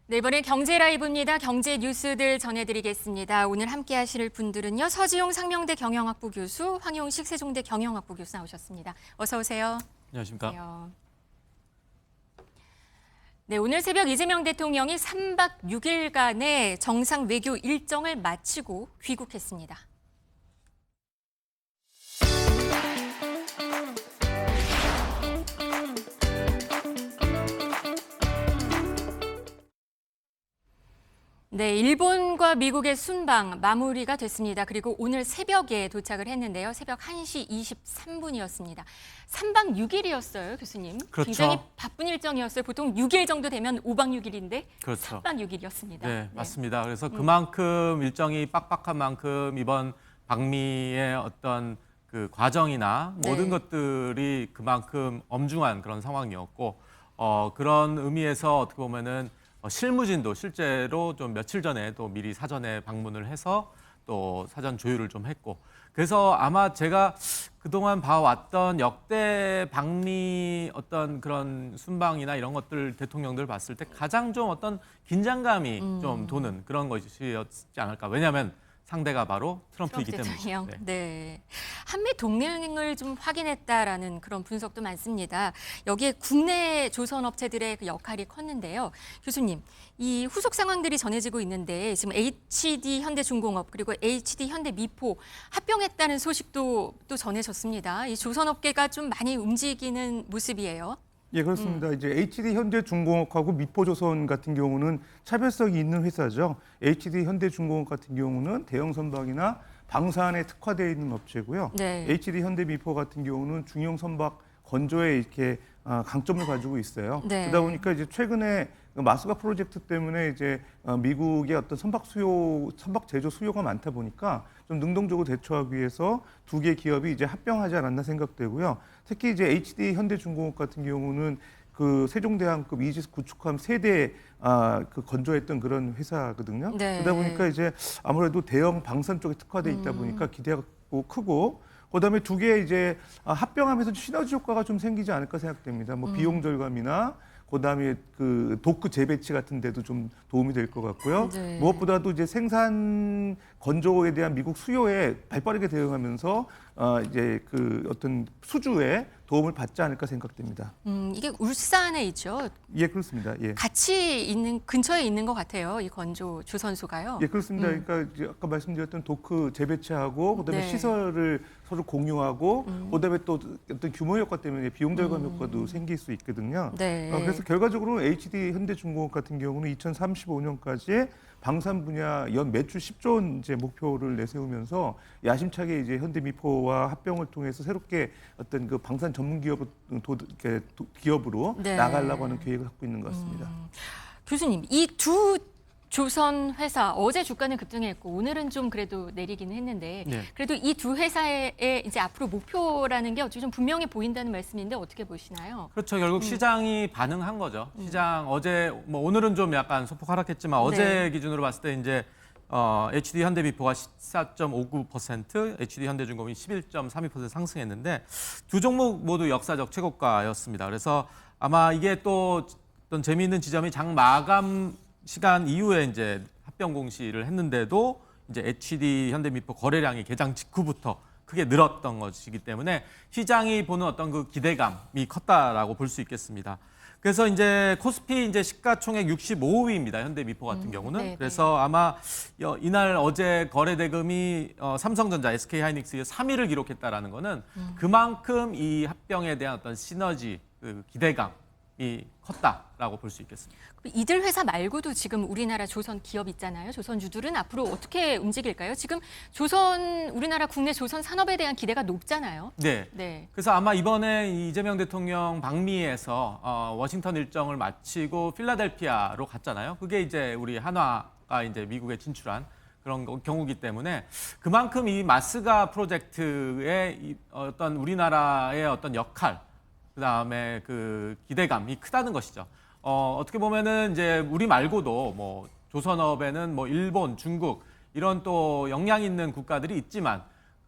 네, 이번엔 경제 라이브입니다. 경제 뉴스들 전해드리겠습니다. 오늘 함께 하실 분들은요. 서지용 상명대 경영학부 교수, 황용식 세종대 경영학부 교수 나오셨습니다. 어서 오세요. 안녕하십니까. 안녕하세요. 네, 오늘 새벽 이재명 대통령이 3박 6일간의 정상 외교 일정을 마치고 귀국했습니다. 네, 일본과 미국의 순방 마무리가 됐습니다. 그리고 오늘 새벽에 도착을 했는데요. 새벽 1시 23분이었습니다. 3박 6일이었어요, 교수님. 그렇죠. 굉장히 바쁜 일정이었어요. 보통 6일 정도 되면 5박 6일인데 그렇죠. 3박 6일이었습니다. 네, 맞습니다. 그래서 그만큼 일정이 빡빡한 만큼 이번 방미의 어떤 그 과정이나 모든 네. 것들이 그만큼 엄중한 그런 상황이었고 그런 의미에서 어떻게 보면은 실무진도 실제로 좀 며칠 전에 또 미리 사전에 방문을 해서 또 사전 조율을 좀 했고 그래서 아마 제가 그동안 봐왔던 역대 방미 어떤 그런 순방이나 이런 것들 대통령들 봤을 때 가장 좀 어떤 긴장감이 좀 도는 그런 것이었지 않을까. 왜냐하면 상대가 바로 트럼프이기 트럼프 때문이죠. 대통령. 네. 네. 한미 동맹을 좀 확인했다라는 그런 분석도 많습니다. 여기에 국내 조선업체들의 그 역할이 컸는데요. 교수님, 이 후속 상황들이 전해지고 있는데 지금 HD 현대중공업 그리고 HD 현대미포 합병했다는 소식도 또 전해졌습니다. 이 조선업계가 좀 많이 움직이는 모습이에요. 예, 그렇습니다. 이제 HD 현대중공업하고 미포조선 같은 경우는 차별성이 있는 회사죠. HD 현대중공업 같은 경우는 대형 선박이나 방산에 특화되어 있는 업체고요. 네. HD 현대미포 같은 경우는 중형 선박 건조에 이렇게 강점을 가지고 있어요. 네. 그러다 보니까 이제 최근에 마스가 프로젝트 때문에 이제 미국의 어떤 선박 제조 수요가 많다 보니까 좀 능동적으로 대처하기 위해서 두 개 기업이 이제 합병하지 않았나 생각되고요. 특히 이제 HD 현대중공업 같은 경우는 그 세종대왕급 이지스 구축함 세대 그 건조했던 그런 회사거든요. 네. 그러다 보니까 이제 아무래도 대형 방산 쪽에 특화돼 있다 보니까 기대가 크고 그다음에 두 개 이제 합병하면서 시너지 효과가 좀 생기지 않을까 생각됩니다. 뭐 비용 절감이나 그다음에 그 도크 재배치 같은 데도 좀 도움이 될 것 같고요. 네. 무엇보다도 이제 생산 건조에 대한 미국 수요에 발빠르게 대응하면서 이제 그 어떤 수주에 도움을 받지 않을까 생각됩니다. 이게 울산에 있죠. 예, 그렇습니다. 예. 같이 있는 근처에 있는 것 같아요. 이 건조 조선소가요. 예, 그렇습니다. 그러니까 이제 아까 말씀드렸던 도크 재배치하고 그다음에 네. 시설을 서로 공유하고 그다음에 또 어떤 규모 효과 때문에 비용 절감 효과도 생길 수 있거든요. 네. 그래서 결과적으로 HD 현대중공업 같은 경우는 2035년까지 방산 분야 연 매출 10조 원 이제 목표를 내세우면서 야심차게 이제 현대미포와 합병을 통해서 새롭게 어떤 그 방산 전문 기업으로 네. 나가려고 하는 계획을 갖고 있는 것 같습니다. 교수님, 이 두 조선 회사 어제 주가는 급등했고 오늘은 좀 그래도 내리기는 했는데 네. 그래도 이 두 회사의 이제 앞으로 목표라는 게 어찌 좀 분명해 보인다는 말씀인데 어떻게 보시나요? 그렇죠. 결국 시장이 반응한 거죠. 시장 어제 뭐 오늘은 좀 약간 소폭 하락했지만 어제 네. 기준으로 봤을 때 이제 HD 현대미포가 14.59%, HD 현대중공업이 11.32% 상승했는데 두 종목 모두 역사적 최고가였습니다. 그래서 아마 이게 또 어떤 재미있는 지점이 장 마감 시간 이후에 이제 합병 공시를 했는데도 이제 HD 현대미포 거래량이 개장 직후부터 크게 늘었던 것이기 때문에 시장이 보는 어떤 그 기대감이 컸다라고 볼 수 있겠습니다. 그래서 이제 코스피 이제 시가총액 65위입니다. 현대미포 같은 경우는. 네, 그래서 아마 이날 어제 거래 대금이 삼성전자, SK하이닉스의 3위를 기록했다라는 거는 그만큼 이 합병에 대한 어떤 시너지, 그 기대감이 컸다라고 볼 수 있겠습니다. 이들 회사 말고도 지금 우리나라 조선 기업 있잖아요. 조선주들은 앞으로 어떻게 움직일까요? 지금 우리나라 국내 조선 산업에 대한 기대가 높잖아요. 네. 네. 그래서 아마 이번에 이재명 대통령 방미에서 워싱턴 일정을 마치고 필라델피아로 갔잖아요. 그게 이제 우리 한화가 이제 미국에 진출한 그런 경우기 때문에 그만큼 이 마스가 프로젝트의 어떤 우리나라의 어떤 역할, 그다음에 그 기대감이 크다는 것이죠. 어떻게 보면은 이제 우리 말고도 뭐 조선업에는 뭐 일본, 중국 이런 또 영향 있는 국가들이 있지만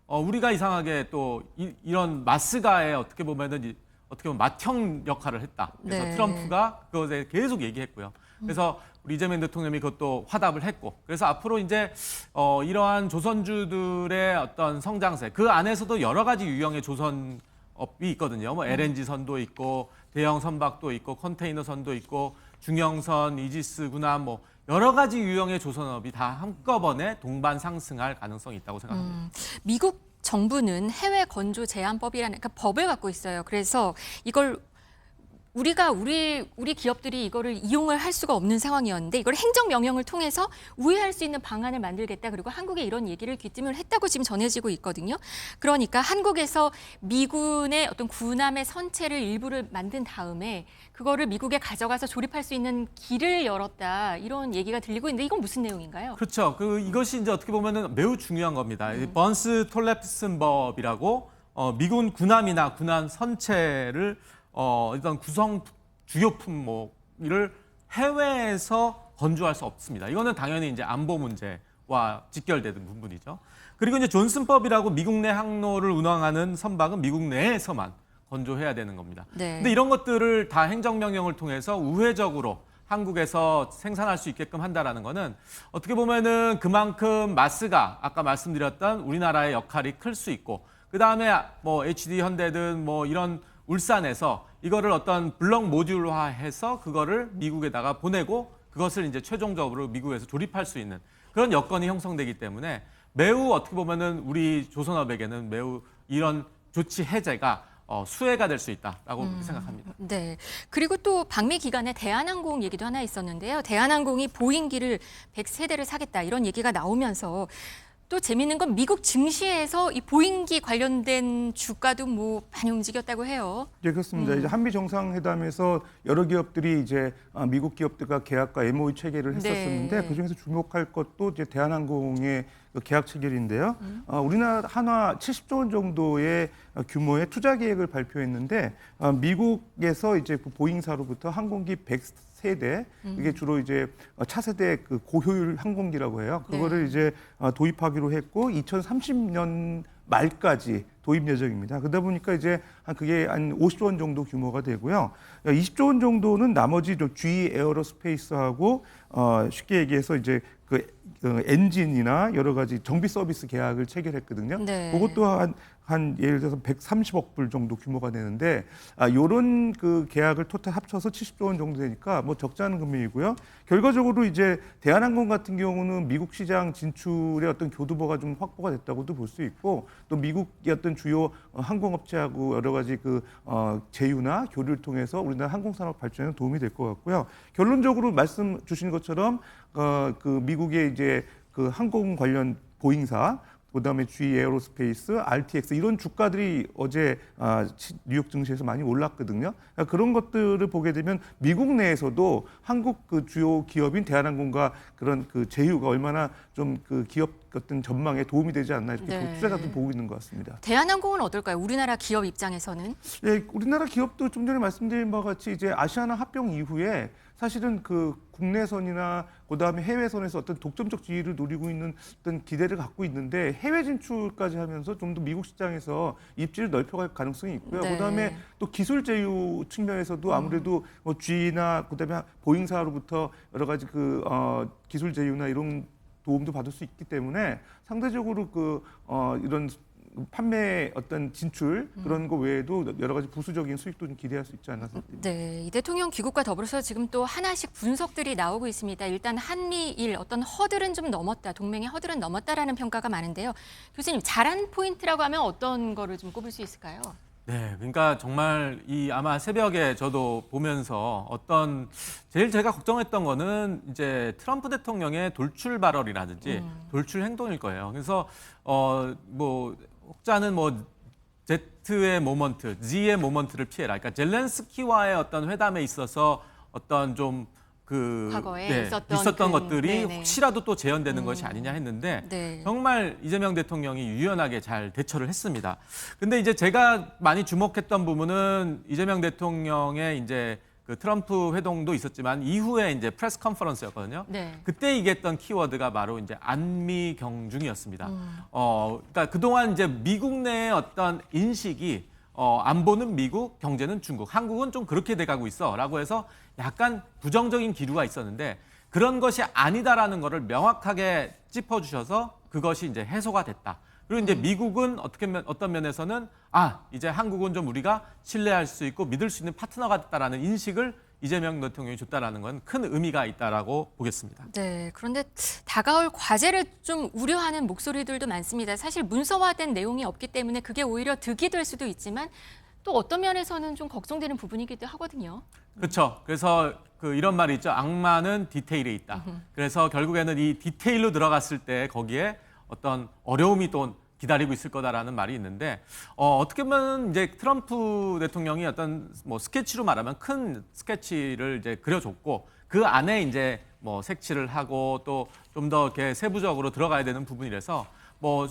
우리가 이상하게 또 이런 마스가에 어떻게 보면 맏형 역할을 했다. 그래서 네. 트럼프가 그것에 계속 얘기했고요. 그래서 우리 이재명 대통령이 그것도 화답을 했고, 그래서 앞으로 이제 이러한 조선주들의 어떤 성장세, 그 안에서도 여러 가지 유형의 조선업이 있거든요. 뭐 LNG 선도 있고, 대형 선박도 있고, 컨테이너 선도 있고, 중형선, 이지스 군함, 뭐 여러 가지 유형의 조선업이 다 한꺼번에 동반 상승할 가능성이 있다고 생각합니다. 미국 정부는 해외 건조 제한법이라는 그러니까 법을 갖고 있어요. 그래서 이걸 우리 기업들이 이거를 이용을 할 수가 없는 상황이었는데 이걸 행정명령을 통해서 우회할 수 있는 방안을 만들겠다. 그리고 한국에 이런 얘기를 귀띔을 했다고 지금 전해지고 있거든요. 그러니까 한국에서 미군의 어떤 군함의 선체를 일부를 만든 다음에 그거를 미국에 가져가서 조립할 수 있는 길을 열었다. 이런 얘기가 들리고 있는데 이건 무슨 내용인가요? 그렇죠. 이것이 이제 어떻게 보면은 매우 중요한 겁니다. 이 번스 톨랩슨 법이라고 미군 군함이나 군함 선체를 일단 구성 주요품 이를 해외에서 건조할 수 없습니다. 이거는 당연히 이제 안보 문제와 직결되는 부분이죠. 그리고 이제 존슨법이라고 미국 내 항로를 운항하는 선박은 미국 내에서만 건조해야 되는 겁니다. 네. 근데 이런 것들을 다 행정명령을 통해서 우회적으로 한국에서 생산할 수 있게끔 한다라는 거는 어떻게 보면은 그만큼 마스가 아까 말씀드렸던 우리나라의 역할이 클 수 있고, 그다음에 뭐 HD 현대든 뭐 이런 울산에서 이거를 어떤 블럭 모듈화해서 그거를 미국에다가 보내고 그것을 이제 최종적으로 미국에서 조립할 수 있는 그런 여건이 형성되기 때문에 매우 어떻게 보면은 우리 조선업에게는 매우 이런 조치 해제가 수혜가 될 수 있다라고 생각합니다. 네. 그리고 또 방미 기간에 대한항공 얘기도 하나 있었는데요. 대한항공이 보잉기를 100세대를 사겠다 이런 얘기가 나오면서 또 재밌는 건 미국 증시에서 이 보잉기 관련된 주가도 뭐 많이 움직였다고 해요. 네, 그렇습니다. 이제 한미 정상회담에서 여러 기업들이 이제 미국 기업들과 계약과 MOU 체결을 했었었는데 네. 그중에서 주목할 것도 이제 대한항공의 그 계약 체결인데요. 우리나라 한화 70조 원 정도의 규모의 투자 계획을 발표했는데 미국에서 이제 보잉사로부터 항공기 100세대 이게 주로 이제 차세대 그 고효율 항공기라고 해요. 그거를 네. 이제 도입하기로 했고 2030년 말까지 도입 예정입니다. 그러다 보니까 이제 그게 한 50조 원 정도 규모가 되고요. 20조 원 정도는 나머지 GE 에어로스페이스하고 쉽게 얘기해서 이제 그 엔진이나 여러 가지 정비 서비스 계약을 체결했거든요. 네. 그것도 한 예를 들어서 130억 불 정도 규모가 되는데 요런 그 계약을 토탈 합쳐서 70조 원 정도 되니까 뭐 적지 않은 금액이고요. 결과적으로 이제 대한항공 같은 경우는 미국 시장 진출의 어떤 교두보가 좀 확보가 됐다고도 볼 수 있고 또 미국의 어떤 주요 항공업체하고 여러 가지 그 제휴나 교류를 통해서 우리나라 항공산업 발전에 도움이 될 것 같고요. 결론적으로 말씀 주신 것처럼 그 미국의 이제 그 항공 관련 보잉사 그다음에 GE 에어로스페이스, RTX 이런 주가들이 어제 뉴욕 증시에서 많이 올랐거든요. 그러니까 그런 것들을 보게 되면 미국 내에서도 한국 그 주요 기업인 대한항공과 그런 그 제휴가 얼마나 좀 그 기업 어떤 전망에 도움이 되지 않나 이렇게 네. 투자자들 보고 있는 것 같습니다. 대한항공은 어떨까요? 우리나라 기업 입장에서는? 예, 우리나라 기업도 좀 전에 말씀드린 바와 같이 이제 아시아나 합병 이후에 사실은 그 국내선이나 그다음에 해외선에서 어떤 독점적 지위를 노리고 있는 어떤 기대를 갖고 있는데 해외 진출까지 하면서 좀 더 미국 시장에서 입지를 넓혀갈 가능성이 있고요. 네. 그다음에 또 기술 제휴 측면에서도 아무래도 뭐 G나 그다음에 보잉사로부터 여러 가지 그 기술 제휴나 이런 도움도 받을 수 있기 때문에 상대적으로 이런 판매 어떤 진출 그런 거 외에도 여러 가지 부수적인 수익도 좀 기대할 수 있지 않나 생각합니다. 네, 이 대통령 귀국과 더불어서 지금 또 하나씩 분석들이 나오고 있습니다. 일단 한미일 어떤 허들은 좀 넘었다, 동맹의 허들은 넘었다라는 평가가 많은데요. 교수님, 잘한 포인트라고 하면 어떤 거를 좀 꼽을 수 있을까요? 네, 그러니까 정말 아마 새벽에 저도 보면서 제일 제가 걱정했던 거는 이제 트럼프 대통령의 돌출 발언이라든지 돌출 행동일 거예요. 그래서 혹자는 Z의 모먼트, G의 모먼트를 피해라. 그러니까 젤렌스키와의 어떤 회담에 있어서 어떤 좀 과거에 있었던 것들이 네네. 혹시라도 또 재현되는 것이 아니냐 했는데 네. 정말 이재명 대통령이 유연하게 잘 대처를 했습니다. 근데 이제 제가 많이 주목했던 부분은 이재명 대통령의 이제 그 트럼프 회동도 있었지만 이후에 이제 프레스 컨퍼런스였거든요. 네. 그때 얘기했던 키워드가 바로 이제 안미 경중이었습니다. 그러니까 그동안 이제 미국 내의 어떤 인식이 안보는 미국, 경제는 중국, 한국은 좀 그렇게 돼가고 있어라고 해서 약간 부정적인 기류가 있었는데 그런 것이 아니다라는 거를 명확하게 짚어주셔서 그것이 이제 해소가 됐다. 그리고 이제 미국은 어떤 면에서는 이제 한국은 좀 우리가 신뢰할 수 있고 믿을 수 있는 파트너가 됐다라는 인식을 이재명 대통령이 줬다라는 건 큰 의미가 있다라고 보겠습니다. 네, 그런데 다가올 과제를 좀 우려하는 목소리들도 많습니다. 사실 문서화된 내용이 없기 때문에 그게 오히려 득이 될 수도 있지만 또 어떤 면에서는 좀 걱정되는 부분이기도 하거든요. 그렇죠. 그래서 이런 말이 있죠. 악마는 디테일에 있다. 그래서 결국에는 이 디테일로 들어갔을 때 거기에 어떤 어려움이 또 기다리고 있을 거다라는 말이 있는데 어떻게 보면 이제 트럼프 대통령이 어떤 뭐 스케치로 말하면 큰 스케치를 이제 그려줬고 그 안에 이제 뭐 색칠을 하고 또 좀 더 이렇게 세부적으로 들어가야 되는 부분이라서 뭐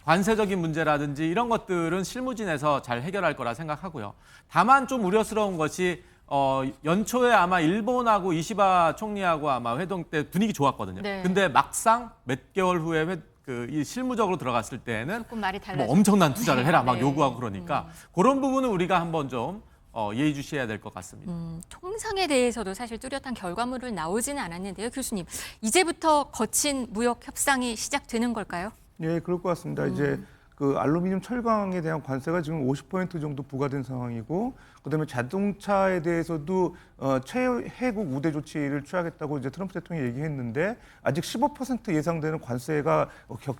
관세적인 문제라든지 이런 것들은 실무진에서 잘 해결할 거라 생각하고요. 다만 좀 우려스러운 것이 연초에 아마 일본하고 이시바 총리하고 아마 회동 때 분위기 좋았거든요. 네. 근데 막상 몇 개월 후에 이 실무적으로 들어갔을 때는 조금 말이 뭐 달라졌죠. 엄청난 투자를 해라 막 네. 요구하고 그러니까 그런 부분은 우리가 한번 좀 예의주시해야 될 것 같습니다. 통상에 대해서도 사실 뚜렷한 결과물을 나오지는 않았는데요. 교수님, 이제부터 거친 무역 협상이 시작되는 걸까요? 예, 그럴 것 같습니다. 이제 그 알루미늄 철강에 대한 관세가 지금 50% 정도 부과된 상황이고, 그다음에 자동차에 대해서도 최혜국 우대 조치를 취하겠다고 이제 트럼프 대통령이 얘기했는데 아직 15% 예상되는 관세가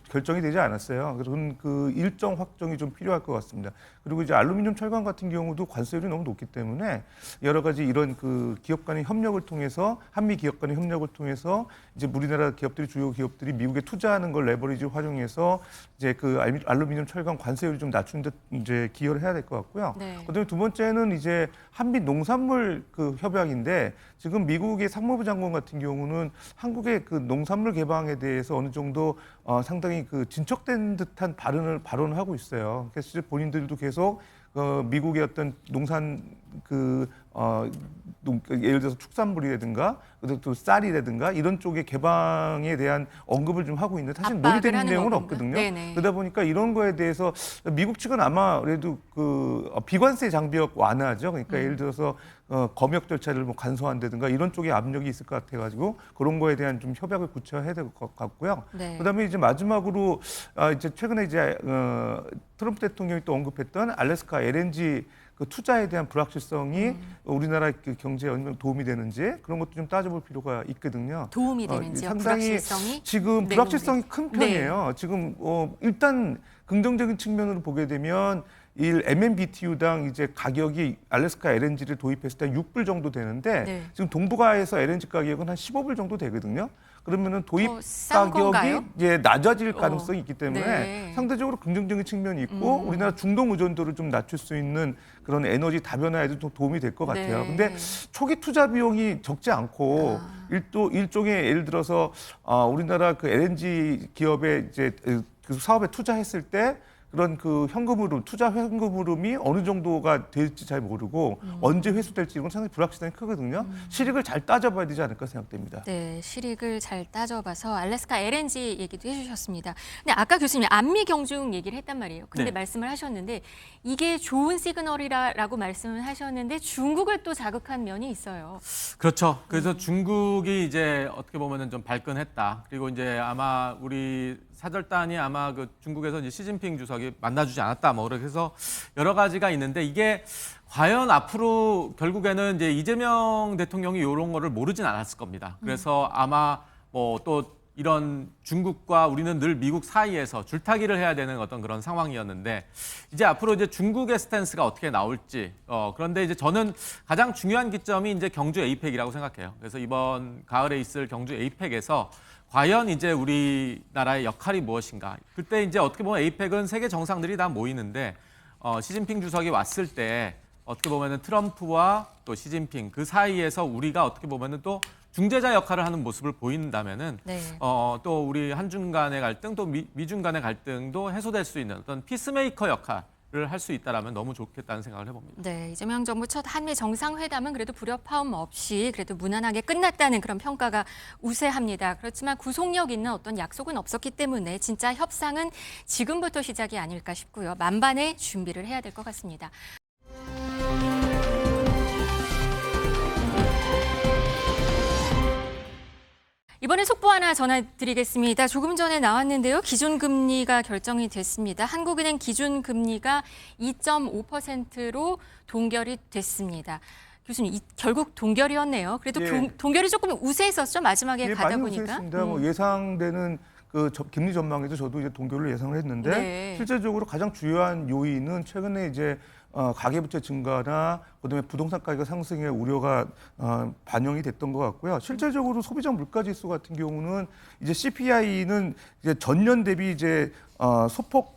결정이 되지 않았어요. 그런 그 일정 확정이 좀 필요할 것 같습니다. 그리고 이제 알루미늄 철강 같은 경우도 관세율이 너무 높기 때문에 여러 가지 이런 그 기업 간의 협력을 통해서 한미 기업 간의 협력을 통해서 이제 우리나라 기업들이 주요 기업들이 미국에 투자하는 걸 레버리지 활용해서 이제 그 알루미늄 철강 관세율이 좀 낮추는 데 이제 기여를 해야 될 것 같고요. 네. 그다음에 두 번째는 이제 한미 농산물 그 협약인데 지금 미국의 상무부 장관 같은 경우는 한국의 그 농산물 개방에 대해서 어느 정도 상당히 그 진척된 듯한 발언을 하고 있어요. 그래서 본인들도 계속 미국의 어떤 농산 예를 들어서 축산물이라든가 또 쌀이라든가 이런 쪽의 개방에 대한 언급을 좀 하고 있는데 사실 압박을 논의된 하는 내용은 거군요. 없거든요. 네네. 그러다 보니까 이런 거에 대해서 미국 측은 아마 그래도 비관세 장벽 완화죠. 그러니까 예를 들어서 검역 절차를 뭐 간소화한다든가 이런 쪽에 압력이 있을 것 같아가지고 그런 거에 대한 좀 협약을 구체화해야 될 것 같고요. 네. 그다음에 이제 마지막으로 이제 최근에 이제 트럼프 대통령이 또 언급했던 알래스카 LNG 그 투자에 대한 불확실성이 우리나라 그 경제에 어느 정도 도움이 되는지 그런 것도 좀 따져볼 필요가 있거든요. 도움이 되는지요? 상당히 불확실성이? 지금 불확실성이 큰 네. 편이에요. 지금 일단 긍정적인 측면으로 보게 되면 MMBTU당 이제 가격이 알래스카 LNG를 도입했을 때 6불 정도 되는데 네. 지금 동북아에서 LNG 가격은 한 15불 정도 되거든요. 그러면은 도입 싼 건가요? 가격이 이제 낮아질 가능성이 있기 때문에 네. 상대적으로 긍정적인 측면이 있고 우리나라 중동 의존도를 좀 낮출 수 있는 그런 에너지 다변화에도 좀 도움이 될 것 같아요. 네. 근데 초기 투자 비용이 적지 않고 일종의 예를 들어서 우리나라 그 LNG 기업에 이제 그 사업에 투자했을 때 그런 그 투자 현금 흐름이 어느 정도가 될지 잘 모르고 언제 회수될지 이건 상당히 불확실성이 크거든요. 실익을 잘 따져봐야 되지 않을까 생각됩니다. 네, 실익을 잘 따져봐서 알래스카 LNG 얘기도 해주셨습니다. 근데 아까 교수님이 안미 경중 얘기를 했단 말이에요. 근데 네. 말씀을 하셨는데 이게 좋은 시그널이라고 말씀을 하셨는데 중국을 또 자극한 면이 있어요. 그렇죠. 그래서 중국이 이제 어떻게 보면은 좀 발끈했다. 그리고 이제 아마 우리 사절단이 아마 그 중국에서 이제 시진핑 주석이 만나주지 않았다. 뭐 그렇게 해서 여러 가지가 있는데 이게 과연 앞으로 결국에는 이제 이재명 대통령이 이런 거를 모르진 않았을 겁니다. 그래서 아마 뭐 또 이런 중국과 우리는 늘 미국 사이에서 줄타기를 해야 되는 어떤 그런 상황이었는데 이제 앞으로 이제 중국의 스탠스가 어떻게 나올지 그런데 이제 저는 가장 중요한 기점이 이제 경주 에이펙이라고 생각해요. 그래서 이번 가을에 있을 경주 에이펙에서 과연 이제 우리나라의 역할이 무엇인가? 그때 이제 어떻게 보면 에이펙은 세계 정상들이 다 모이는데 시진핑 주석이 왔을 때 어떻게 보면은 트럼프와 또 시진핑 그 사이에서 우리가 어떻게 보면은 또 중재자 역할을 하는 모습을 보인다면은 네. 또 우리 한중 간의 갈등 또 미중 간의 갈등도 해소될 수 있는 어떤 피스메이커 역할을 할 수 있다라면 너무 좋겠다는 생각을 해봅니다. 네, 이재명 정부 첫 한미 정상회담은 그래도 불협화음 없이 그래도 무난하게 끝났다는 그런 평가가 우세합니다. 그렇지만 구속력 있는 어떤 약속은 없었기 때문에 진짜 협상은 지금부터 시작이 아닐까 싶고요. 만반의 준비를 해야 될 것 같습니다. 이번에 속보 하나 전해드리겠습니다. 조금 전에 나왔는데요. 기준금리가 결정이 됐습니다. 한국은행 기준금리가 2.5%로 동결이 됐습니다. 교수님, 결국 동결이었네요. 그래도 예. 동결이 조금 우세했었죠? 마지막에 가다 많이 보니까. 우세했습니다. 뭐 예상되는 금리 전망에도 저도 이제 동결을 예상을 했는데 네. 실제적으로 가장 주요한 요인은 최근에 이제 가계부채 증가나 그다음에 부동산 가격 상승의 우려가 반영이 됐던 것 같고요. 실제적으로 소비자 물가지수 같은 경우는 이제 CPI는 이제 전년 대비 이제 소폭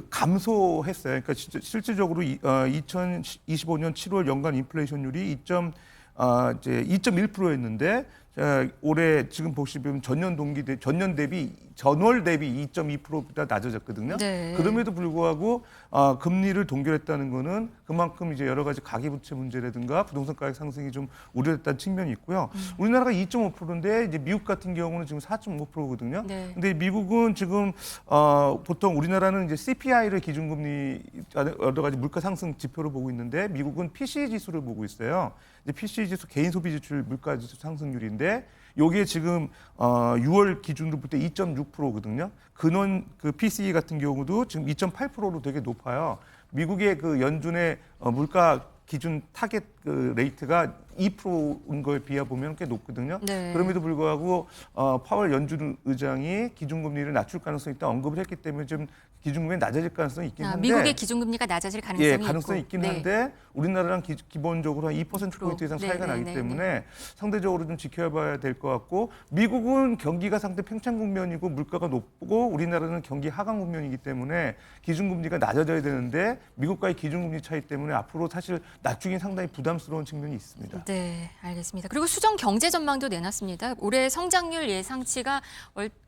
감소했어요. 그러니까 실질적으로 2025년 7월 연간 인플레이션율이 이제 2.1%였는데 올해 지금 보시면 전년 대비 전월 대비 2.2%보다 낮아졌거든요. 네. 그럼에도 불구하고 금리를 동결했다는 거는 그만큼 이제 여러 가지 가계부채 문제라든가 부동산 가격 상승이 좀 우려됐다는 측면이 있고요. 우리나라가 2.5%인데 이제 미국 같은 경우는 지금 4.5%거든요. 네. 근데 미국은 지금 보통 우리나라는 이제 CPI를 기준금리 여러 가지 물가 상승 지표로 보고 있는데 미국은 PCE 지수를 보고 있어요. 이제 PCE 지수 개인 소비 지출 물가 지수 상승률인데 요게 지금 6월 기준으로 볼 때 2.6%거든요. 근원 PCE 같은 경우도 지금 2.8%로 되게 높아요. 미국의 연준의 물가 기준 타겟 레이트가 2%인 걸 비해 보면 꽤 높거든요. 네. 그럼에도 불구하고 파월 연준 의장이 기준금리를 낮출 가능성이 있다 언급을 했기 때문에 좀 기준금리 낮아질 가능성이 있긴 한데 미국의 기준금리가 낮아질 가능성이 예, 가능성이 있고. 있긴 한데 우리나라랑 기본적으로 한 2%포인트 이상 차이가 네, 나기 네, 때문에 상대적으로 좀 지켜봐야 될 것 같고 미국은 경기가 상대 팽창 국면이고 물가가 높고 우리나라는 경기 하강 국면이기 때문에 기준금리가 낮아져야 되는데 미국과의 기준금리 차이 때문에 앞으로 사실 낮추긴 상당히 부담스러운 측면이 있습니다. 네, 알겠습니다. 그리고 수정 경제 전망도 내놨습니다. 올해 성장률 예상치가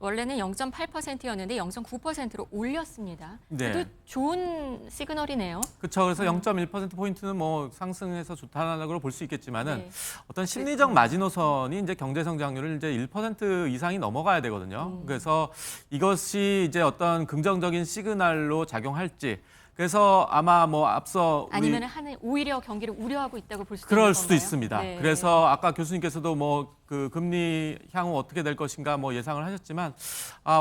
원래는 0.8%였는데 0.9%로 올렸습니다. 네. 그래도 좋은 시그널이네요. 그렇죠. 그래서 0.1%포인트는 뭐 상승해서 좋다라고 볼 수 있겠지만은 네. 어떤 심리적 마지노선이 이제 경제 성장률을 이제 1% 이상이 넘어가야 되거든요. 그래서 이것이 이제 어떤 긍정적인 시그널로 작용할지. 그래서 아마 뭐 앞서 아니면 오히려 경기를 우려하고 있다고 볼 수도 그럴 있는 수도 건가요? 있습니다. 네. 그래서 아까 교수님께서도 뭐 금리 향후 어떻게 될 것인가 뭐 예상을 하셨지만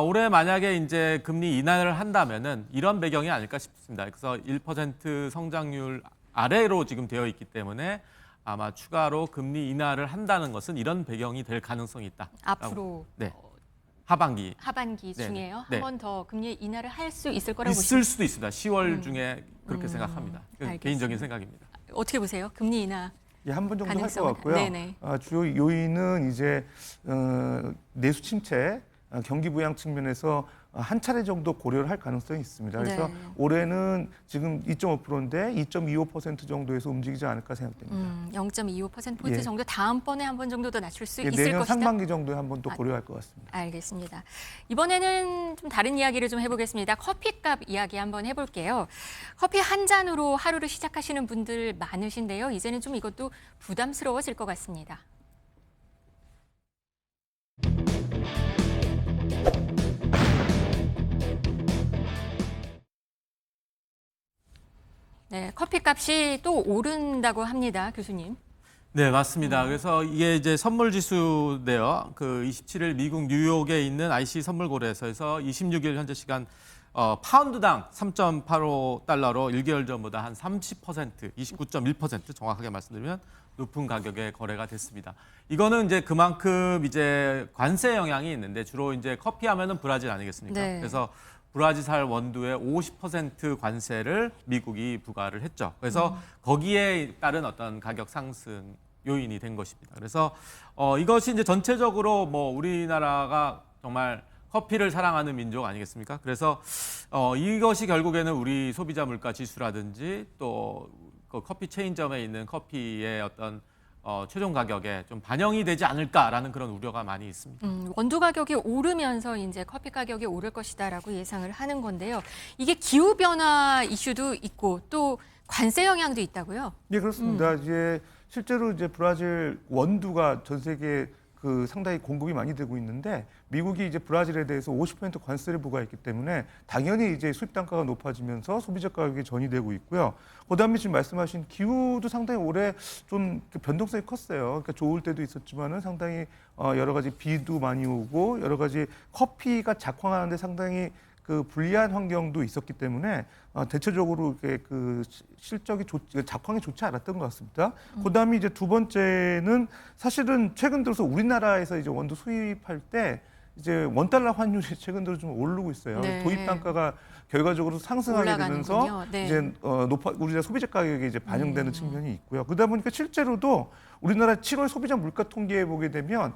올해 만약에 이제 금리 인하를 한다면은 이런 배경이 아닐까 싶습니다. 그래서 1% 성장률 아래로 지금 되어 있기 때문에 아마 추가로 금리 인하를 한다는 것은 이런 배경이 될 가능성이 있다. 앞으로 네. 하반기 하반기 네, 중에요. 네. 한 번 더 금리 인하를 할 수 있을 거라고 있을 보시죠. 수도 있습니다. 10월 중에 그렇게 생각합니다. 알겠습니다. 개인적인 생각입니다. 어떻게 보세요? 금리 인하. 예, 한 번 정도 할 것 가능성은? 같고요. 네네. 주요 요인은 이제 내수 침체, 경기 부양 측면에서 한 차례 정도 고려를 할 가능성이 있습니다. 그래서 네. 올해는 지금 2.5%인데 2.25% 정도에서 움직이지 않을까 생각됩니다. 0.25%포인트 예. 정도 다음번에 한 번 정도 더 낮출 수 예, 있을 내년 것이다. 상반기 정도에 한 번 또 고려할 것 같습니다. 알겠습니다. 이번에는 좀 다른 이야기를 좀 해보겠습니다. 커피값 이야기 한번 해볼게요. 커피 한 잔으로 하루를 시작하시는 분들 많으신데요. 이제는 좀 이것도 부담스러워질 것 같습니다. 네, 커피값이 또 오른다고 합니다, 교수님. 네, 맞습니다. 그래서 이게 이제 선물 지수인데요. 27일 미국 뉴욕에 있는 IC 선물 거래소에서 26일 현재 시간 파운드당 3.85달러로 1개월 전보다 한 30%, 29.1% 정확하게 말씀드리면 높은 가격에 거래가 됐습니다. 이거는 이제 그만큼 이제 관세 영향이 있는데 주로 이제 커피 하면은 브라질 아니겠습니까? 네. 그래서 브라질산 원두의 50% 관세를 미국이 부과를 했죠. 그래서 거기에 따른 어떤 가격 상승 요인이 된 것입니다. 그래서 이것이 이제 전체적으로 뭐 우리나라가 정말 커피를 사랑하는 민족 아니겠습니까? 그래서 이것이 결국에는 우리 소비자 물가 지수라든지 또 그 커피 체인점에 있는 커피의 어떤 최종 가격에 좀 반영이 되지 않을까라는 그런 우려가 많이 있습니다. 원두 가격이 오르면서 이제 커피 가격이 오를 것이다라고 예상을 하는 건데요. 이게 기후 변화 이슈도 있고 또 관세 영향도 있다고요? 예, 그렇습니다. 이제 실제로 이제 브라질 원두가 전 세계 그 상당히 공급이 많이 되고 있는데 미국이 이제 브라질에 대해서 50% 관세를 부과했기 때문에 당연히 이제 수입 단가가 높아지면서 소비자 가격이 전이되고 있고요. 그다음에 지금 말씀하신 기후도 상당히 올해 좀 변동성이 컸어요. 그러니까 좋을 때도 있었지만은 상당히 여러 가지 비도 많이 오고 여러 가지 커피가 작황하는데 상당히 그 불리한 환경도 있었기 때문에 대체적으로 이렇게 그 실적이 작황이 좋지 않았던 것 같습니다. 그다음에 이제 두 번째는 사실은 최근 들어서 우리나라에서 이제 원두 수입할 때 이제 원달러 환율이 최근 들어 좀 오르고 있어요. 네. 도입 단가가 결과적으로 상승하게 되면서 올라가는군요. 네. 이제 우리나라 소비자 가격에 이제 반영되는 측면이 있고요. 그러다 보니까 실제로도 우리나라 7월 소비자 물가 통계에 보게 되면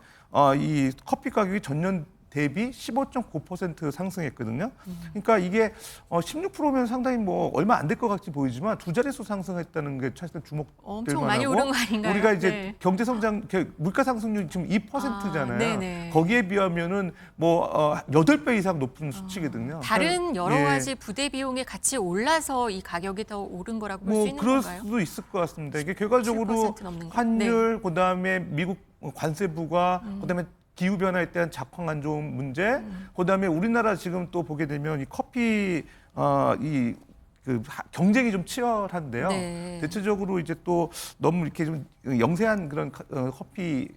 이 커피 가격이 전년 대비 15.9% 상승했거든요. 그러니까 이게 16%면 상당히 뭐 얼마 안 될 것 같이 보이지만 두 자릿수 상승했다는 게 사실 주목될 엄청 만하고 많이 오른 거 아닌가요? 우리가 이제 네. 경제 성장 물가 상승률이 지금 2%잖아요. 네네. 거기에 비하면은 뭐 8배 이상 높은 수치거든요. 다른 여러 예. 가지 부대 비용이 같이 올라서 이 가격이 더 오른 거라고 볼 수 뭐 있는 그럴 건가요? 수도 있을 것 같습니다. 이게 결과적으로 7% 넘는 거. 환율, 그다음에 미국 관세부가, 그다음에 기후 변화에 대한 작황 안 좋은 문제, 그다음에 우리나라 지금 또 보게 되면 이 커피 경쟁이 좀 치열한데요. 네. 대체적으로 이제 또 너무 이렇게 좀 영세한 그런 커피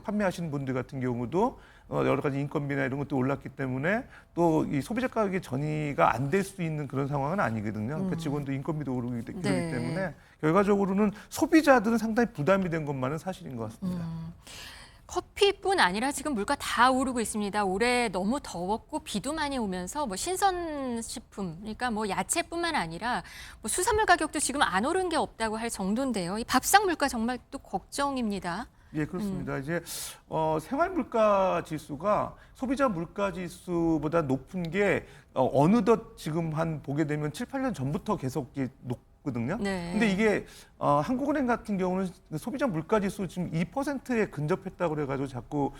판매하시는 분들 같은 경우도 여러 가지 인건비나 이런 것도 올랐기 때문에 또 이 소비자 가격의 전이가 안 될 수 있는 그런 상황은 아니거든요. 그러니까 직원도 인건비도 오르기 그러기 네. 때문에 결과적으로는 소비자들은 상당히 부담이 된 것만은 사실인 것 같습니다. 커피뿐 아니라 지금 물가 다 오르고 있습니다. 올해 너무 더웠고 비도 많이 오면서 뭐 신선식품, 그러니까 뭐 야채뿐만 아니라 뭐 수산물 가격도 지금 안 오른 게 없다고 할 정도인데요. 이 밥상 물가 정말 또 걱정입니다. 예, 그렇습니다. 이제 생활 물가 지수가 소비자 물가 지수보다 높은 게 어느덧 지금 보게 되면 7, 8년 전부터 계속 높거든요. 네. 근데 이게 한국은행 같은 경우는 소비자 물가 지수 지금 2%에 근접했다고 그래가지고 자꾸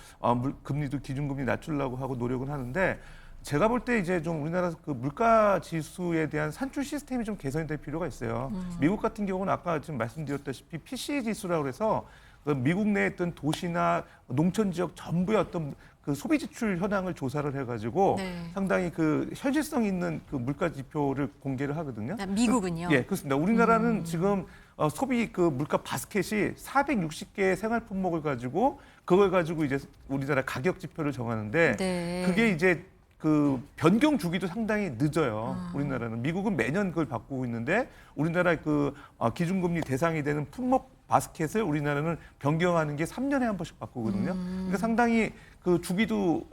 금리도 기준금리 낮추려고 하고 노력은 하는데 제가 볼 때 이제 좀 우리나라 그 물가 지수에 대한 산출 시스템이 좀 개선이 될 필요가 있어요. 미국 같은 경우는 아까 지금 말씀드렸다시피 PCE 지수라고 해서 그 미국 내에 있던 도시나 농촌 지역 전부의 어떤 그 소비 지출 현황을 조사를 해가지고 네. 상당히 그 현실성 있는 그 물가 지표를 공개를 하거든요. 미국은요? 예, 그렇습니다. 우리나라는 지금 소비 그 물가 바스켓이 460개의 생활 품목을 가지고 그걸 가지고 이제 우리나라 가격 지표를 정하는데 네. 그게 이제 그 변경 주기도 상당히 늦어요. 우리나라는 미국은 매년 그걸 바꾸고 있는데 우리나라 그 기준금리 대상이 되는 품목 바스켓을 우리나라는 변경하는 게 3년에 한 번씩 바꾸거든요. 그러니까 상당히 그 주기도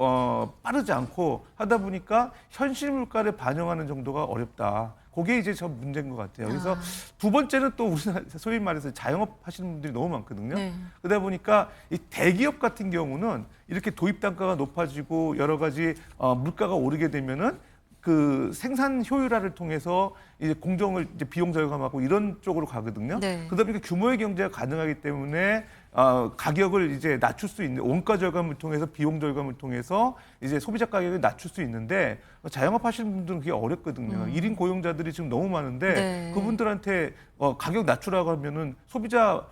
빠르지 않고 하다 보니까 현실 물가를 반영하는 정도가 어렵다. 그게 이제 저 문제인 것 같아요. 그래서 두 번째는 또 우리나라 소위 말해서 자영업 하시는 분들이 너무 많거든요. 네. 그러다 보니까 이 대기업 같은 경우는 이렇게 도입 단가가 높아지고 여러 가지 물가가 오르게 되면은 그 생산 효율화를 통해서 이제 공정을 이제 비용 절감하고 이런 쪽으로 가거든요. 네. 그러다 보니까 규모의 경제가 가능하기 때문에 가격을 이제 낮출 수 있는 원가 절감을 통해서 비용 절감을 통해서 이제 소비자 가격을 낮출 수 있는데 자영업 하시는 분들은 그게 어렵거든요. 1인 고용자들이 지금 너무 많은데 네. 그분들한테 가격 낮추라고 하면은 소비자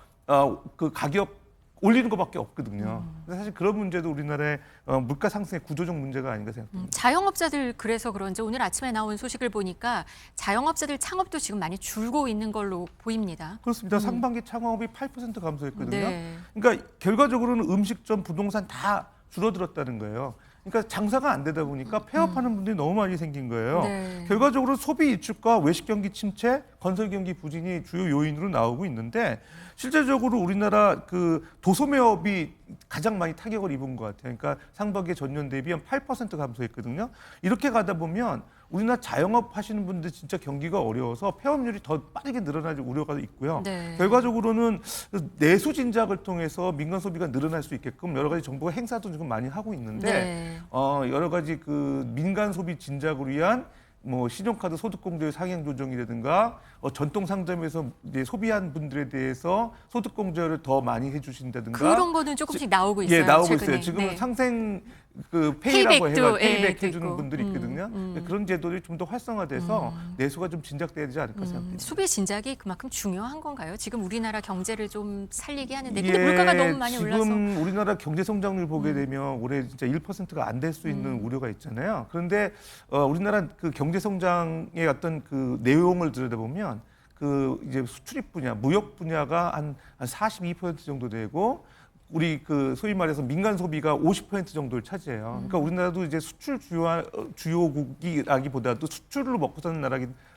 그 가격 올리는 것밖에 없거든요. 그래서 사실 그런 문제도 우리나라의 물가 상승의 구조적 문제가 아닌가 생각합니다. 자영업자들 그래서 그런지 오늘 아침에 나온 소식을 보니까 자영업자들 창업도 지금 많이 줄고 있는 걸로 보입니다. 그렇습니다. 상반기 창업이 8% 감소했거든요. 네. 그러니까 결과적으로는 음식점, 부동산 다 줄어들었다는 거예요. 그러니까 장사가 안 되다 보니까 폐업하는 분들이 너무 많이 생긴 거예요. 네. 결과적으로 소비 위축과 외식 경기 침체, 건설 경기 부진이 주요 요인으로 나오고 있는데 실제적으로 우리나라 그 도소매업이 가장 많이 타격을 입은 것 같아요. 그러니까 상반기 전년 대비 한 8% 감소했거든요. 이렇게 가다 보면 우리나라 자영업 하시는 분들 진짜 경기가 어려워서 폐업률이 더 빠르게 늘어날 우려가 있고요. 네. 결과적으로는 내수 진작을 통해서 민간 소비가 늘어날 수 있게끔 여러 가지 정부가 행사도 지금 많이 하고 있는데 네. 여러 가지 그 민간 소비 진작을 위한 뭐 신용카드 소득공제 상향 조정이라든가 전통 상점에서 이제 소비한 분들에 대해서 소득공제를 더 많이 해주신다든가 그런 거는 조금씩 나오고 있어요. 예, 나오고 최근에. 있어요. 지금은 네. 상생 그 페이라고 페이백도, 해가 예, 페이백 또 해주는 있고. 분들이 있거든요. 그런 제도들이 좀 더 활성화돼서 내수가 좀 진작돼야 되지 않을까 생각합니다. 소비 진작이 그만큼 중요한 건가요? 지금 우리나라 경제를 좀 살리게 하는데 근데 물가가 너무 많이 지금 올라서 우리나라 경제 성장률 보게 되면 올해 진짜 1%가 안 될 수 있는 우려가 있잖아요. 그런데 우리나라 그 경제 성장의 어떤 그 내용을 들여다보면 그 이제 수출입 분야, 무역 분야가 한 42% 정도 되고 우리 그 소위 말해서 민간 소비가 50% 정도를 차지해요. 그러니까 우리나라도 이제 수출 주요국이라기보다도 수출로 먹고 사는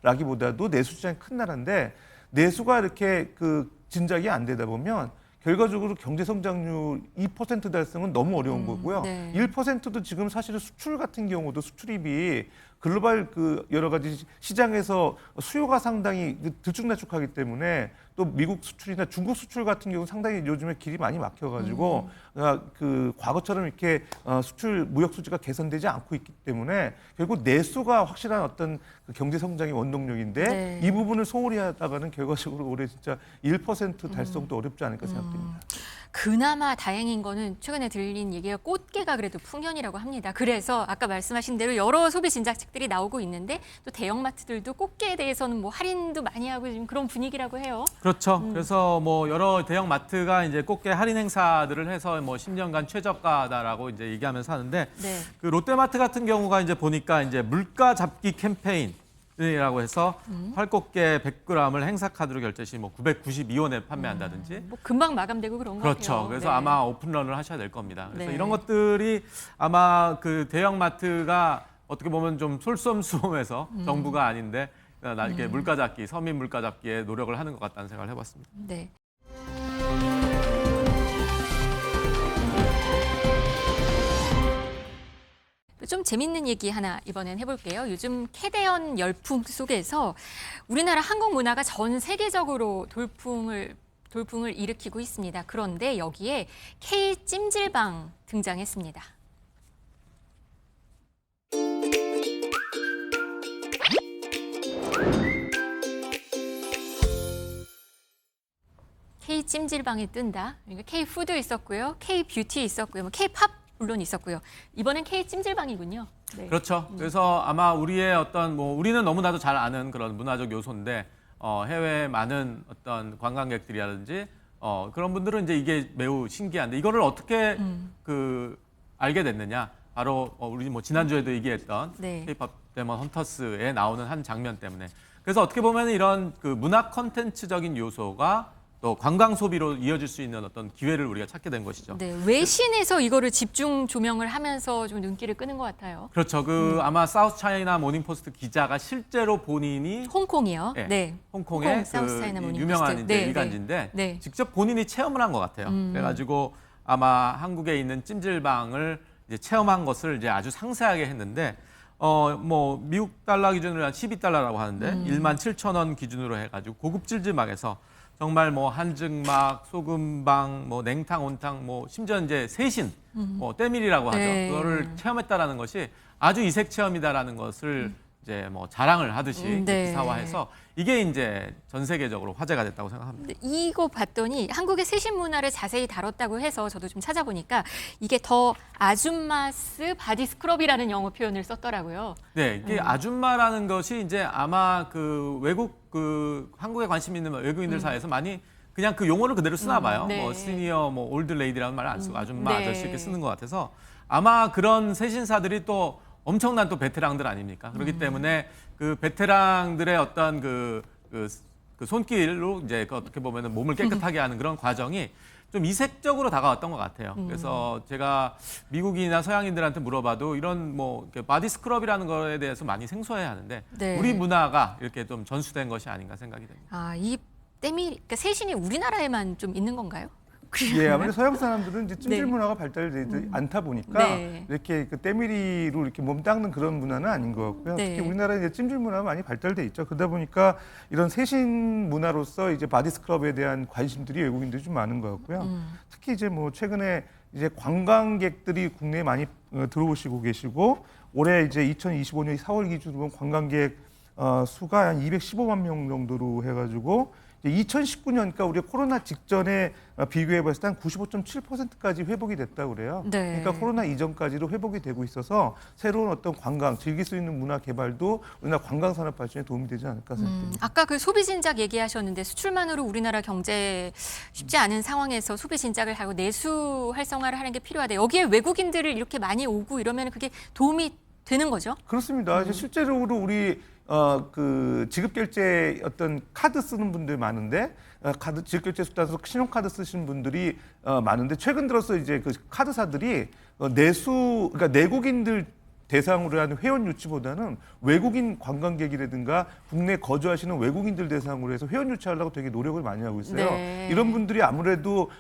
나라기보다도 내수 시장이 큰 나라인데 내수가 이렇게 그 진작이 안 되다 보면 결과적으로 경제 성장률 2% 달성은 너무 어려운 거고요. 네. 1%도 지금 사실은 수출 같은 경우도 수출입이 글로벌 그 여러 가지 시장에서 수요가 상당히 들쭉날쭉하기 때문에 또 미국 수출이나 중국 수출 같은 경우 상당히 요즘에 길이 많이 막혀가지고 그 과거처럼 이렇게 수출 무역 수지가 개선되지 않고 있기 때문에 결국 내수가 확실한 어떤 그 경제 성장의 원동력인데 네. 이 부분을 소홀히 하다가는 결과적으로 올해 진짜 1% 달성도 어렵지 않을까 생각됩니다. 그나마 다행인 거는 최근에 들린 얘기가 꽃게가 그래도 풍년이라고 합니다. 그래서 아까 말씀하신 대로 여러 소비 진작책들이 나오고 있는데 또 대형마트들도 꽃게에 대해서는 뭐 할인도 많이 하고 지금 그런 분위기라고 해요. 그렇죠. 그래서 뭐 여러 대형 마트가 이제 꽃게 할인 행사들을 해서 뭐 10년간 최저가다라고 이제 얘기하면서 하는데 네. 그 롯데마트 같은 경우가 이제 보니까 이제 물가 잡기 캠페인이라고 해서 활꽃게 100g을 행사 카드로 결제 시 뭐 992원에 판매한다든지 뭐 금방 마감되고 그런 거 그렇죠. 같아요. 그래서 네. 아마 오픈런을 하셔야 될 겁니다. 그래서 네. 이런 것들이 아마 그 대형마트가 어떻게 보면 좀 솔선수범해서 정부가 아닌데 이렇게 물가 잡기, 서민 물가 잡기에 노력을 하는 것 같다는 생각을 해봤습니다. 네. 좀 재밌는 얘기 하나 이번엔 해볼게요. 요즘 캐대언 열풍 속에서 우리나라 한국 문화가 전 세계적으로 돌풍을 일으키고 있습니다. 그런데 여기에 K 찜질방 등장했습니다. K 찜질방이 뜬다. 그러니까 K 푸드 있었고요, K 뷰티 있었고요, 뭐 K 팝 물론 있었고요. 이번엔 K 찜질방이군요. 네. 그렇죠. 그래서 아마 우리의 어떤 뭐 우리는 너무나도 잘 아는 그런 문화적 요소인데 해외 많은 어떤 관광객들이라든지 그런 분들은 이제 이게 매우 신기한데 이거를 어떻게 그 알게 됐느냐? 바로 우리 뭐 지난주에도 얘기했던 네. K-팝 데몬 헌터스에 나오는 한 장면 때문에 그래서 어떻게 보면 이런 그 문화 콘텐츠적인 요소가 또 관광 소비로 이어질 수 있는 어떤 기회를 우리가 찾게 된 것이죠. 네, 외신에서 이거를 집중 조명을 하면서 좀 눈길을 끄는 것 같아요. 그렇죠. 그 아마 사우스 차이나 모닝 포스트 기자가 실제로 본인이 홍콩이요. 네. 네. 홍콩의 홍콩 사우스 차이나 모닝 유명한 포스트. 이제 네, 일간지인데 네. 직접 본인이 체험을 한 것 같아요. 그래가지고 아마 한국에 있는 찜질방을 이제 체험한 것을 이제 아주 상세하게 했는데 뭐 미국 달러 기준으로 한 12달러라고 하는데 17,000원 기준으로 해가지고 고급 찜질방에서 정말 뭐 한증막, 소금방, 뭐 냉탕, 온탕, 뭐 심지어 이제 세신, 뭐 때밀이라고 하죠. 네. 그거를 체험했다라는 것이 아주 이색 체험이다라는 것을 이제 뭐 자랑을 하듯이 네. 기사화해서 이게 이제 전 세계적으로 화제가 됐다고 생각합니다. 근데 이거 봤더니 한국의 세신 문화를 자세히 다뤘다고 해서 저도 좀 찾아보니까 이게 더 아줌마스 바디 스크럽이라는 영어 표현을 썼더라고요. 네, 이게 아줌마라는 것이 이제 아마 그 외국 그 한국에 관심 있는 외국인들 사이에서 많이 그냥 그 용어를 그대로 쓰나 봐요. 네. 뭐 시니어, 뭐 올드 레이디라는 말을 안 쓰고 아줌마, 네. 아저씨 이렇게 쓰는 것 같아서 아마 그런 세신사들이 또 엄청난 또 베테랑들 아닙니까? 그렇기 때문에 그 베테랑들의 어떤 그 손길로 이제 그 어떻게 보면은 몸을 깨끗하게 하는 그런 과정이 좀 이색적으로 다가왔던 것 같아요. 그래서 제가 미국인이나 서양인들한테 물어봐도 이런 뭐 이렇게 바디 스크럽이라는 거에 대해서 많이 생소해 하는데 네. 우리 문화가 이렇게 좀 전수된 것이 아닌가 생각이 됩니다. 아, 이 때밀, 그러니까 세신이 우리나라에만 좀 있는 건가요? 예, 아무래도 서양 사람들은 이제 찜질 네. 문화가 발달되지 않다 보니까 네. 이렇게 그 때밀이로 이렇게 몸 닦는 그런 문화는 아닌 것 같고요. 네. 특히 우리나라에 이제 찜질 문화가 많이 발달돼 있죠. 그러다 보니까 이런 세신 문화로서 이제 바디 스크럽에 대한 관심들이 외국인들이 좀 많은 것 같고요. 특히 이제 뭐 최근에 이제 관광객들이 국내에 많이 들어오시고 계시고 올해 이제 2025년 4월 기준으로 보면 관광객 수가 한 215만 명 정도로 해가지고 2019년, 그러니까 우리가 코로나 직전에 비교해 봤을 때 한 95.7%까지 회복이 됐다고 그래요. 네. 그러니까 코로나 이전까지도 회복이 되고 있어서 새로운 어떤 관광, 즐길 수 있는 문화 개발도 우리나라 관광 산업 발전에 도움이 되지 않을까 생각됩니다. 아까 그 소비 진작 얘기하셨는데 수출만으로 우리나라 경제 쉽지 않은 상황에서 소비 진작을 하고 내수 활성화를 하는 게 필요하다. 여기에 외국인들을 이렇게 많이 오고 이러면 그게 도움이 되는 거죠? 그렇습니다. 이제 실제적으로 우리 그 지급결제 어떤 카드 쓰는 분들 많은데 카드 지급결제 수단에서 신용카드 쓰시는 분들이 많은데 최근 들어서 이제 그 카드사들이 내수 그러니까 내국인들 대상으로 하는 회원 유치보다는 외국인 관광객이라든가 국내 거주하시는 외국인들 대상으로 해서 회원 유치하려고 되게 노력을 많이 하고 있어요. 네. 이런 분들이 아무래도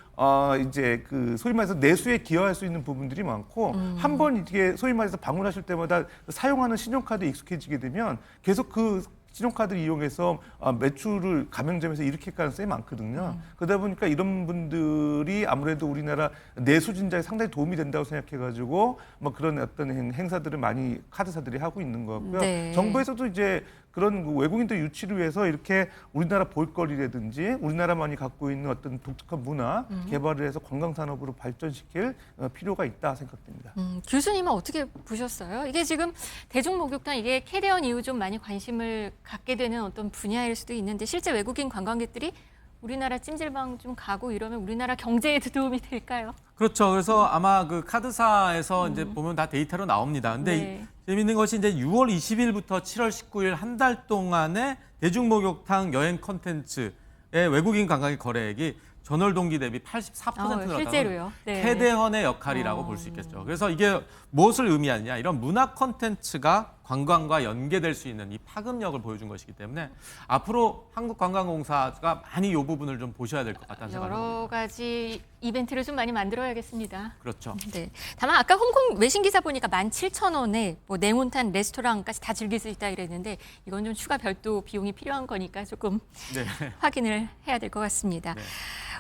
이제 그 소위 말해서 내수에 기여할 수 있는 부분들이 많고 한 번 이게 소위 말해서 방문하실 때마다 사용하는 신용카드에 익숙해지게 되면 계속 그 신용카드를 이용해서 매출을 가맹점에서 일으킬 가능성이 많거든요. 그러다 보니까 이런 분들이 아무래도 우리나라 내수 진작에 상당히 도움이 된다고 생각해가지고 뭐 그런 어떤 행사들을 많이 카드사들이 하고 있는 것 같고요. 네. 정부에서도 이제 그런 그 외국인들 유치를 위해서 이렇게 우리나라 볼거리라든지 우리나라만이 갖고 있는 어떤 독특한 문화 개발을 해서 관광 산업으로 발전시킬 필요가 있다 생각됩니다. 교수님은 어떻게 보셨어요? 이게 지금 대중목욕탕 이게 캐리언 이후 좀 많이 관심을 갖게 되는 어떤 분야일 수도 있는데 실제 외국인 관광객들이 우리나라 찜질방 좀 가고 이러면 우리나라 경제에도 도움이 될까요? 그렇죠. 그래서 아마 그 카드사에서 이제 보면 다 데이터로 나옵니다. 근데 네. 재밌는 것이 이제 6월 20일부터 7월 19일 한 달 동안의 대중목욕탕 여행 콘텐츠의 외국인 관광객 거래액이 전월 동기 대비 84%가 실제로요. 네. 캐대헌의 역할이라고 볼 수 있겠죠. 그래서 이게 무엇을 의미하느냐? 이런 문화 콘텐츠가 관광과 연계될 수 있는 이 파급력을 보여준 것이기 때문에 앞으로 한국관광공사가 많이 이 부분을 좀 보셔야 될 것 같다는 생각이 듭니다. 여러 가지 이벤트를 좀 많이 만들어야겠습니다. 그렇죠. 네. 다만 아까 홍콩 외신 기사 보니까 17,000원에 뭐 네모탄 레스토랑까지 다 즐길 수 있다 이랬는데 이건 좀 추가 별도 비용이 필요한 거니까 조금 네. 확인을 해야 될 것 같습니다. 네.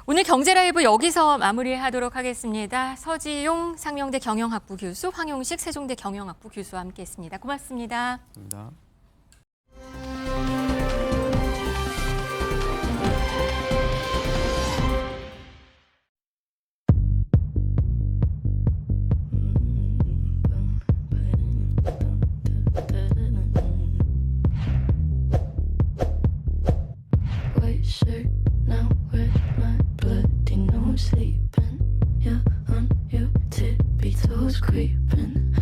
오늘 경제라이브 여기서 마무리하도록 하겠습니다. 서지용 상명대 경영학부 교수, 황용식 세종대 경영학부 교수와 함께했습니다. 고맙습니다. 감사합니다. White shirt now with my bloody nose sleeping. You're on your tippy toes creeping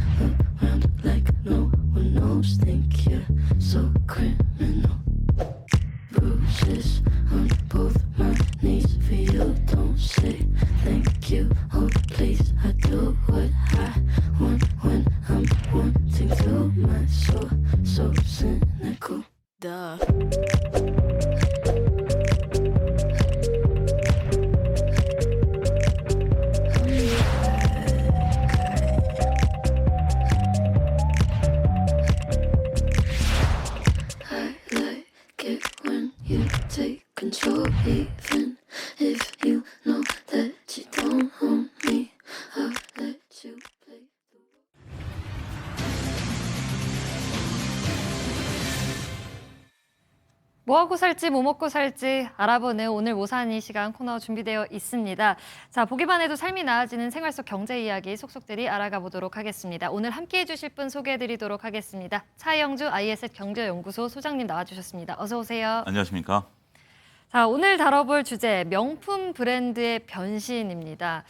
around like no one knows. Think you're so criminal. Bruises on both my knees for you. Don't say thank you. Oh please, I do what I want when I'm wanting to. My soul so cynical. Duh. I like it when you take control, even if you know that you don't own me. I'll let you play. 뭐 하고 살지, 뭐 먹고 살지 알아보는 오늘 모사니 시간 코너 준비되어 있습니다. 자, 보기만 해도 삶이 나아지는 생활 속 경제 이야기 속속들이 알아가 보도록 하겠습니다. 오늘 함께해 주실 분 소개해드리도록 하겠습니다. 차영주 ISF 경제연구소 소장님 나와주셨습니다. 어서 오세요. 안녕하십니까? 자, 오늘 다뤄볼 주제 명품 브랜드의 변신입니다.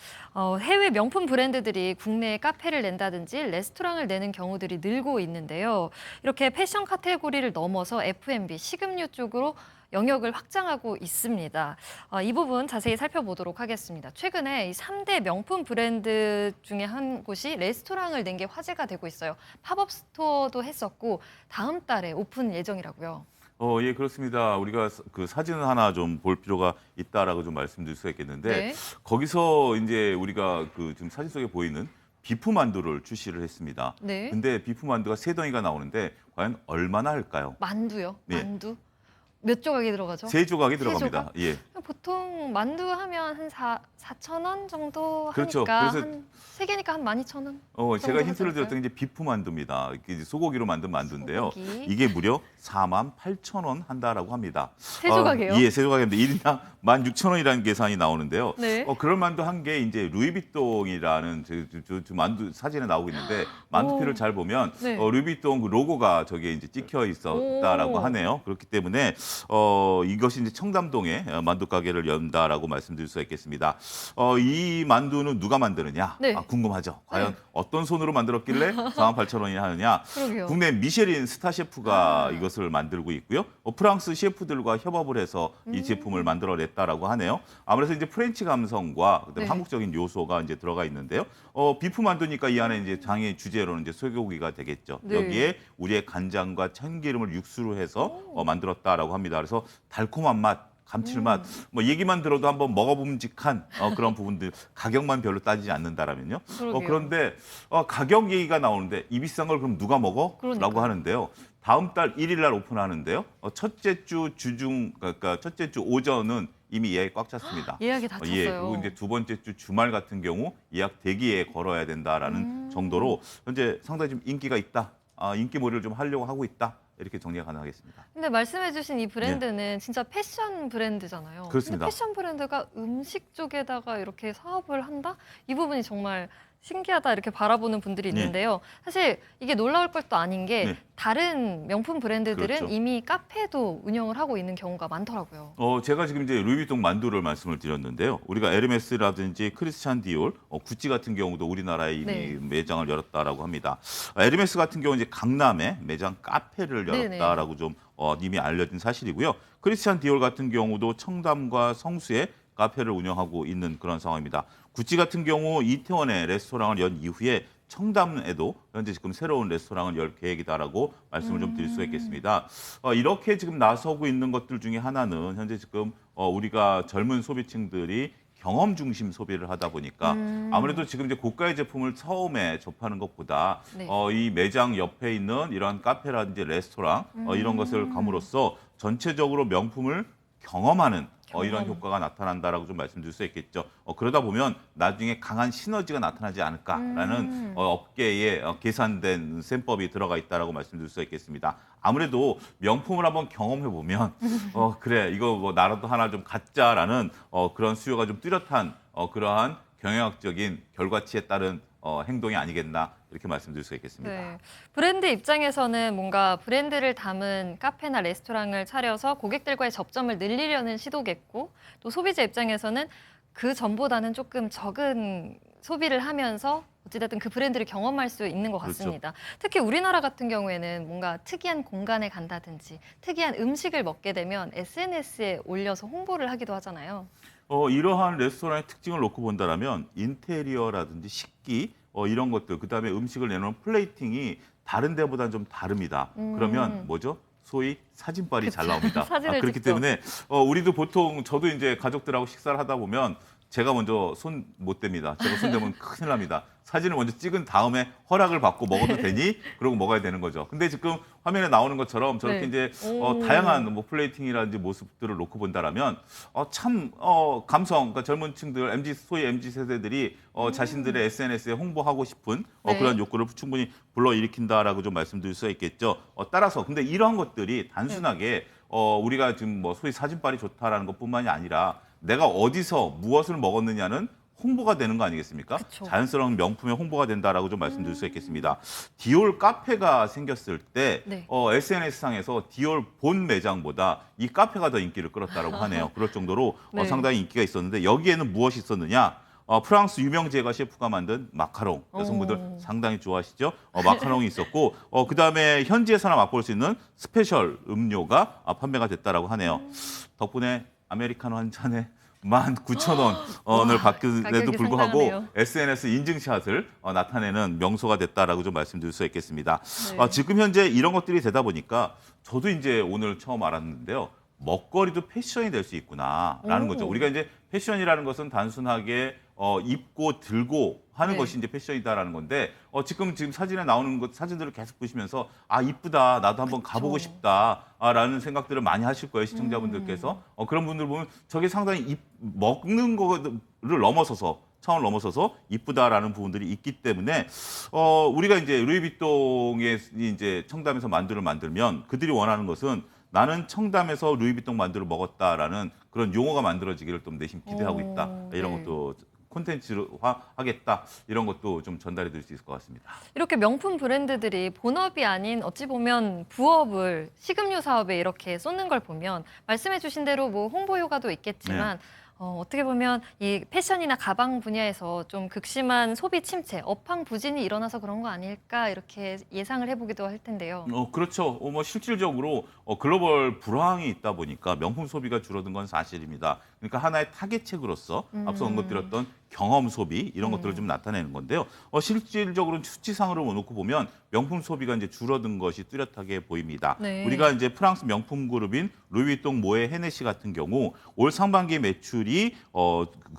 해외 명품 브랜드들이 국내에 카페를 낸다든지 레스토랑을 내는 경우들이 늘고 있는데요. 이렇게 패션 카테고리를 넘어서 F&B, 식음료 쪽으로 영역을 확장하고 있습니다. 이 부분 자세히 살펴보도록 하겠습니다. 최근에 이 3대 명품 브랜드 중에 한 곳이 레스토랑을 낸 게 화제가 되고 있어요. 팝업 스토어도 했었고 다음 달에 오픈 예정이라고요. 예, 그렇습니다. 우리가 그 사진을 하나 좀 볼 필요가 있다라고 좀 말씀드릴 수가 있겠는데 네. 거기서 이제 우리가 그 지금 사진 속에 보이는 비프 만두를 출시를 했습니다. 네. 근데 비프 만두가 3덩이가 나오는데 과연 얼마나 할까요? 만두요? 네. 만두? 몇 조각이 들어가죠? 3조각이 세 들어갑니다. 조각? 예. 보통 만두 하면 한 4,000원 정도 그렇죠. 하니까 그래서 한 3개니까 한 12,000원. 제가 정도 힌트를 하지 드렸던 게 이제 비프 만두입니다. 이게 이제 소고기로 만든 만두인데요. 소고기. 이게 무려 48,000원 한다라고 합니다. 세 조각이에요? 예, 세 조각인데 1인당 16,000원이라는 계산이 나오는데요. 네. 그런 만두 한 게 이제 루이비통이라는 저 만두 사진에 나오고 있는데 만두피를 오. 잘 보면 네. 루이비통 그 로고가 저기에 이제 찍혀 있었다라고 오. 하네요. 그렇기 때문에 이것이 이제 청담동에 만두 가게를 연다라고 말씀드릴 수가 있겠습니다. 이 만두는 누가 만드느냐? 네. 궁금하죠. 과연 네. 어떤 손으로 만들었길래 48,000원이 하느냐? 그러게요. 국내 미쉐린 스타 셰프가 이것을 만들고 있고요. 프랑스 셰프들과 협업을 해서 이 제품을 만들어냈다라고 하네요. 아무래도 이제 프렌치 감성과 그다음에 네. 한국적인 요소가 이제 들어가 있는데요. 비프 만두니까 이 안에 이제 장의 주재료는 이제 소고기가 되겠죠. 네. 여기에 우리의 간장과 참기름을 육수로 해서 만들었다라고 합니다. 그래서 달콤한 맛, 감칠맛, 뭐 얘기만 들어도 한번 먹어봄직한 그런 부분들, 가격만 별로 따지지 않는다라면요. 그러게요. 그런데 가격 얘기가 나오는데 이 비싼 걸 그럼 누가 먹어? 그러니까요. 라고 하는데요. 다음 달 1일 날 오픈하는데요. 첫째 주 주중, 그러니까 첫째 주 오전은 이미 예약 꽉 찼습니다. 예약이 다 찼어요. 예, 그리고 이제 두 번째 주 주말 같은 경우 예약 대기에 걸어야 된다라는 정도로 현재 상당히 좀 인기가 있다. 인기몰이를 좀 하려고 하고 있다. 이렇게 정리가 가능하겠습니다. 근데 말씀해주신 이 브랜드는 진짜 패션 브랜드잖아요. 그렇습니다. 근데 패션 브랜드가 음식 쪽에다가 이렇게 사업을 한다? 이 부분이 정말 신기하다 이렇게 바라보는 분들이 네. 있는데요. 사실 이게 놀라울 것도 아닌 게 네. 다른 명품 브랜드들은 그렇죠. 이미 카페도 운영을 하고 있는 경우가 많더라고요. 제가 지금 이제 루이비통 만두를 말씀을 드렸는데요. 우리가 에르메스라든지 크리스찬 디올, 구찌 같은 경우도 우리나라에 이미 네. 매장을 열었다라고 합니다. 에르메스 같은 경우 이제 강남에 매장 카페를 네네. 열었다라고 좀 이미 알려진 사실이고요. 크리스찬 디올 같은 경우도 청담과 성수에 카페를 운영하고 있는 그런 상황입니다. 구찌 같은 경우 이태원에 레스토랑을 연 이후에 청담에도 현재 지금 새로운 레스토랑을 열 계획이다라고 말씀을 좀 드릴 수 있겠습니다. 이렇게 지금 나서고 있는 것들 중에 하나는 현재 지금 우리가 젊은 소비층들이 경험 중심 소비를 하다 보니까 아무래도 지금 이제 고가의 제품을 처음에 접하는 것보다 네. 이 매장 옆에 있는 이런 카페라든지 레스토랑 이런 것을 감으로써 전체적으로 명품을 경험하는 이런 효과가 나타난다라고 좀 말씀드릴 수 있겠죠. 그러다 보면 나중에 강한 시너지가 나타나지 않을까라는 업계에 계산된 셈법이 들어가 있다라고 말씀드릴 수 있겠습니다. 아무래도 명품을 한번 경험해 보면 그래 이거 뭐 나라도 하나 좀 갖자라는 그런 수요가 좀 뚜렷한 그러한 경영학적인 결과치에 따른 행동이 아니겠나 이렇게 말씀드릴 수 있겠습니다. 네. 브랜드 입장에서는 뭔가 브랜드를 담은 카페나 레스토랑을 차려서 고객들과의 접점을 늘리려는 시도겠고 또 소비자 입장에서는 그 전보다는 조금 적은 소비를 하면서 어찌됐든 그 브랜드를 경험할 수 있는 것 그렇죠. 같습니다. 특히 우리나라 같은 경우에는 뭔가 특이한 공간에 간다든지 특이한 음식을 먹게 되면 SNS에 올려서 홍보를 하기도 하잖아요. 이러한 레스토랑의 특징을 놓고 본다면 인테리어라든지 식기 이런 것들 그다음에 음식을 내놓은 플레이팅이 다른 데보다는 좀 다릅니다. 그러면 뭐죠? 소위 사진빨이 잘 나옵니다. 사진을 그렇기 찍죠. 때문에 우리도 보통 저도 이제 가족들하고 식사를 하다 보면 제가 먼저 손 못 댑니다. 제가 손 대면 큰일 납니다. 사진을 먼저 찍은 다음에 허락을 받고 먹어도 되니? 그러고 먹어야 되는 거죠. 근데 지금 화면에 나오는 것처럼 저렇게 네. 이제 다양한 뭐 플레이팅이라든지 모습들을 놓고 본다라면 참 감성, 그러니까 젊은 층들, 소위 MZ 세대들이 자신들의 SNS에 홍보하고 싶은 네. 그런 욕구를 충분히 불러일으킨다라고 좀 말씀드릴 수가 있겠죠. 따라서 근데 이러한 것들이 단순하게 우리가 지금 뭐 소위 사진빨이 좋다라는 것뿐만이 아니라 내가 어디서 무엇을 먹었느냐는 홍보가 되는 거 아니겠습니까? 그쵸. 자연스러운 명품의 홍보가 된다라고 좀 말씀드릴 수 있겠습니다. 디올 카페가 생겼을 때 네. SNS상에서 디올 본 매장보다 이 카페가 더 인기를 끌었다라고 하네요. 그럴 정도로 네. 상당히 인기가 있었는데 여기에는 무엇이 있었느냐? 프랑스 유명 제과 셰프가 만든 마카롱. 여성분들 상당히 좋아하시죠? 마카롱이 있었고 그다음에 현지에서나 맛볼 수 있는 스페셜 음료가 판매가 됐다라고 하네요. 덕분에 아메리카노 한 잔에 19,000원을 받기에도 가격이 불구하고 상당하네요. SNS 인증샷을 나타내는 명소가 됐다라고 좀 말씀드릴 수 있겠습니다. 네. 지금 현재 이런 것들이 되다 보니까 저도 이제 오늘 처음 알았는데요. 먹거리도 패션이 될 수 있구나라는 오. 거죠. 우리가 이제 패션이라는 것은 단순하게 입고 들고 하는 네. 것이 이제 패션이다라는 건데 지금 사진에 나오는 것 사진들을 계속 보시면서 아 이쁘다 나도 한번 가보고 싶다라는 생각들을 많이 하실 거예요 시청자분들께서 그런 분들 보면 저게 상당히 먹는 거를 넘어서서 차원을 넘어서서 이쁘다라는 부분들이 있기 때문에 우리가 이제 루이비통의 이제 청담에서 만두를 만들면 그들이 원하는 것은 나는 청담에서 루이비통 만두를 먹었다라는 그런 용어가 만들어지기를 좀 내심 기대하고 있다. 이런 네. 것도 콘텐츠화 하겠다. 이런 것도 좀 전달해 드릴 수 있을 것 같습니다. 이렇게 명품 브랜드들이 본업이 아닌 어찌 보면 부업을 식음료 사업에 이렇게 쏟는 걸 보면 말씀해 주신 대로 뭐 홍보 효과도 있겠지만 어떻게 보면 이 패션이나 가방 분야에서 좀 극심한 소비 침체, 업황 부진이 일어나서 그런 거 아닐까 이렇게 예상을 해보기도 할 텐데요. 그렇죠. 뭐 실질적으로 글로벌 불황이 있다 보니까 명품 소비가 줄어든 건 사실입니다. 그러니까 하나의 타겟책으로서 앞서 언급드렸던 경험 소비 이런 것들을 좀 나타내는 건데요. 실질적으로 수치상으로 놓고 보면 명품 소비가 이제 줄어든 것이 뚜렷하게 보입니다. 네. 우리가 이제 프랑스 명품 그룹인 루이비통, 모에, 헤네시 같은 경우 올 상반기 매출이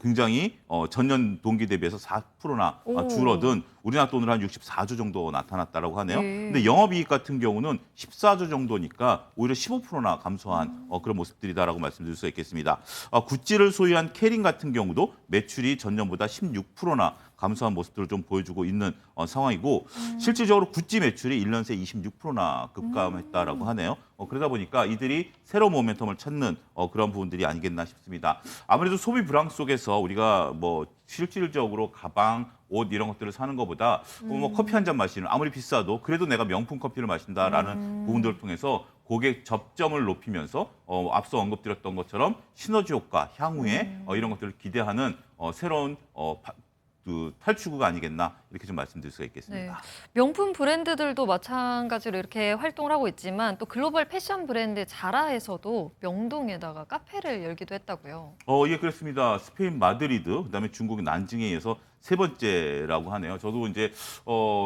굉장히 전년 동기 대비해서 4%나 오. 줄어든 우리나라 돈으로 한 64조 정도 나타났다라고 하네요. 네. 근데 영업이익 같은 경우는 14조 정도니까 오히려 15%나 감소한 그런 모습들이다라고 말씀드릴 수 있겠습니다. 구찌를 소유한 캐린 같은 경우도 매출이 전년보다 16%나 감소한 모습들을 좀 보여주고 있는 상황이고 실질적으로 구찌 매출이 1년 새 26%나 급감했다라고 하네요. 그러다 보니까 이들이 새로운 모멘텀을 찾는 그런 부분들이 아니겠나 싶습니다. 아무래도 소비 불황 속에서 우리가 뭐 실질적으로 가방, 옷 이런 것들을 사는 것보다 뭐 커피 한 잔 마시는 아무리 비싸도 그래도 내가 명품 커피를 마신다라는 부분들을 통해서 고객 접점을 높이면서 앞서 언급드렸던 것처럼 시너지 효과, 향후에 이런 것들을 기대하는 새로운 그 탈출구가 아니겠나 이렇게 좀 말씀드릴 수가 네. 있겠습니다. 명품 브랜드들도 마찬가지로 이렇게 활동을 하고 있지만 또 글로벌 패션 브랜드 자라에서도 명동에다가 카페를 열기도 했다고요. 예, 그렇습니다. 스페인 마드리드, 그다음에 중국 난징에 이어서 세 번째라고 하네요. 저도 이제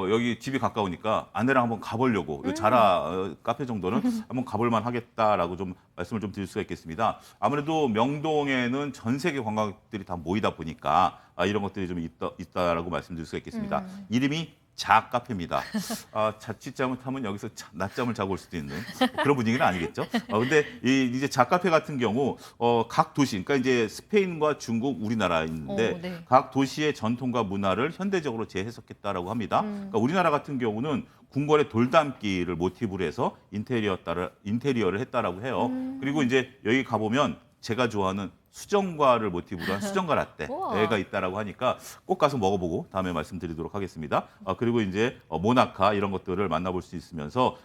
여기 집이 가까우니까 아내랑 한번 가보려고 이 자라 카페 정도는 한번 가볼만 하겠다라고 좀 말씀을 좀 드릴 수가 있겠습니다. 아무래도 명동에는 전 세계 관광객들이 다 모이다 보니까 이런 것들이 좀 있다라고 말씀드릴 수가 있겠습니다. 이름이 자 카페입니다. 자칫 잘못하면 여기서 낮잠을 자고 올 수도 있는 그런 분위기는 아니겠죠. 근데 이제 자 카페 같은 경우 각 도시, 그러니까 이제 스페인과 중국, 우리나라 있는데 네. 각 도시의 전통과 문화를 현대적으로 재해석했다라고 합니다. 그러니까 우리나라 같은 경우는 궁궐의 돌담기를 모티브로 해서 인테리어를 했다라고 해요. 그리고 이제 여기 가보면 제가 좋아하는 수정과를 모티브로 한 수정과 라떼가 있다라고 하니까 꼭 가서 먹어보고 다음에 말씀드리도록 하겠습니다. 그리고 이제 모나카 이런 것들을 만나볼 수 있으면서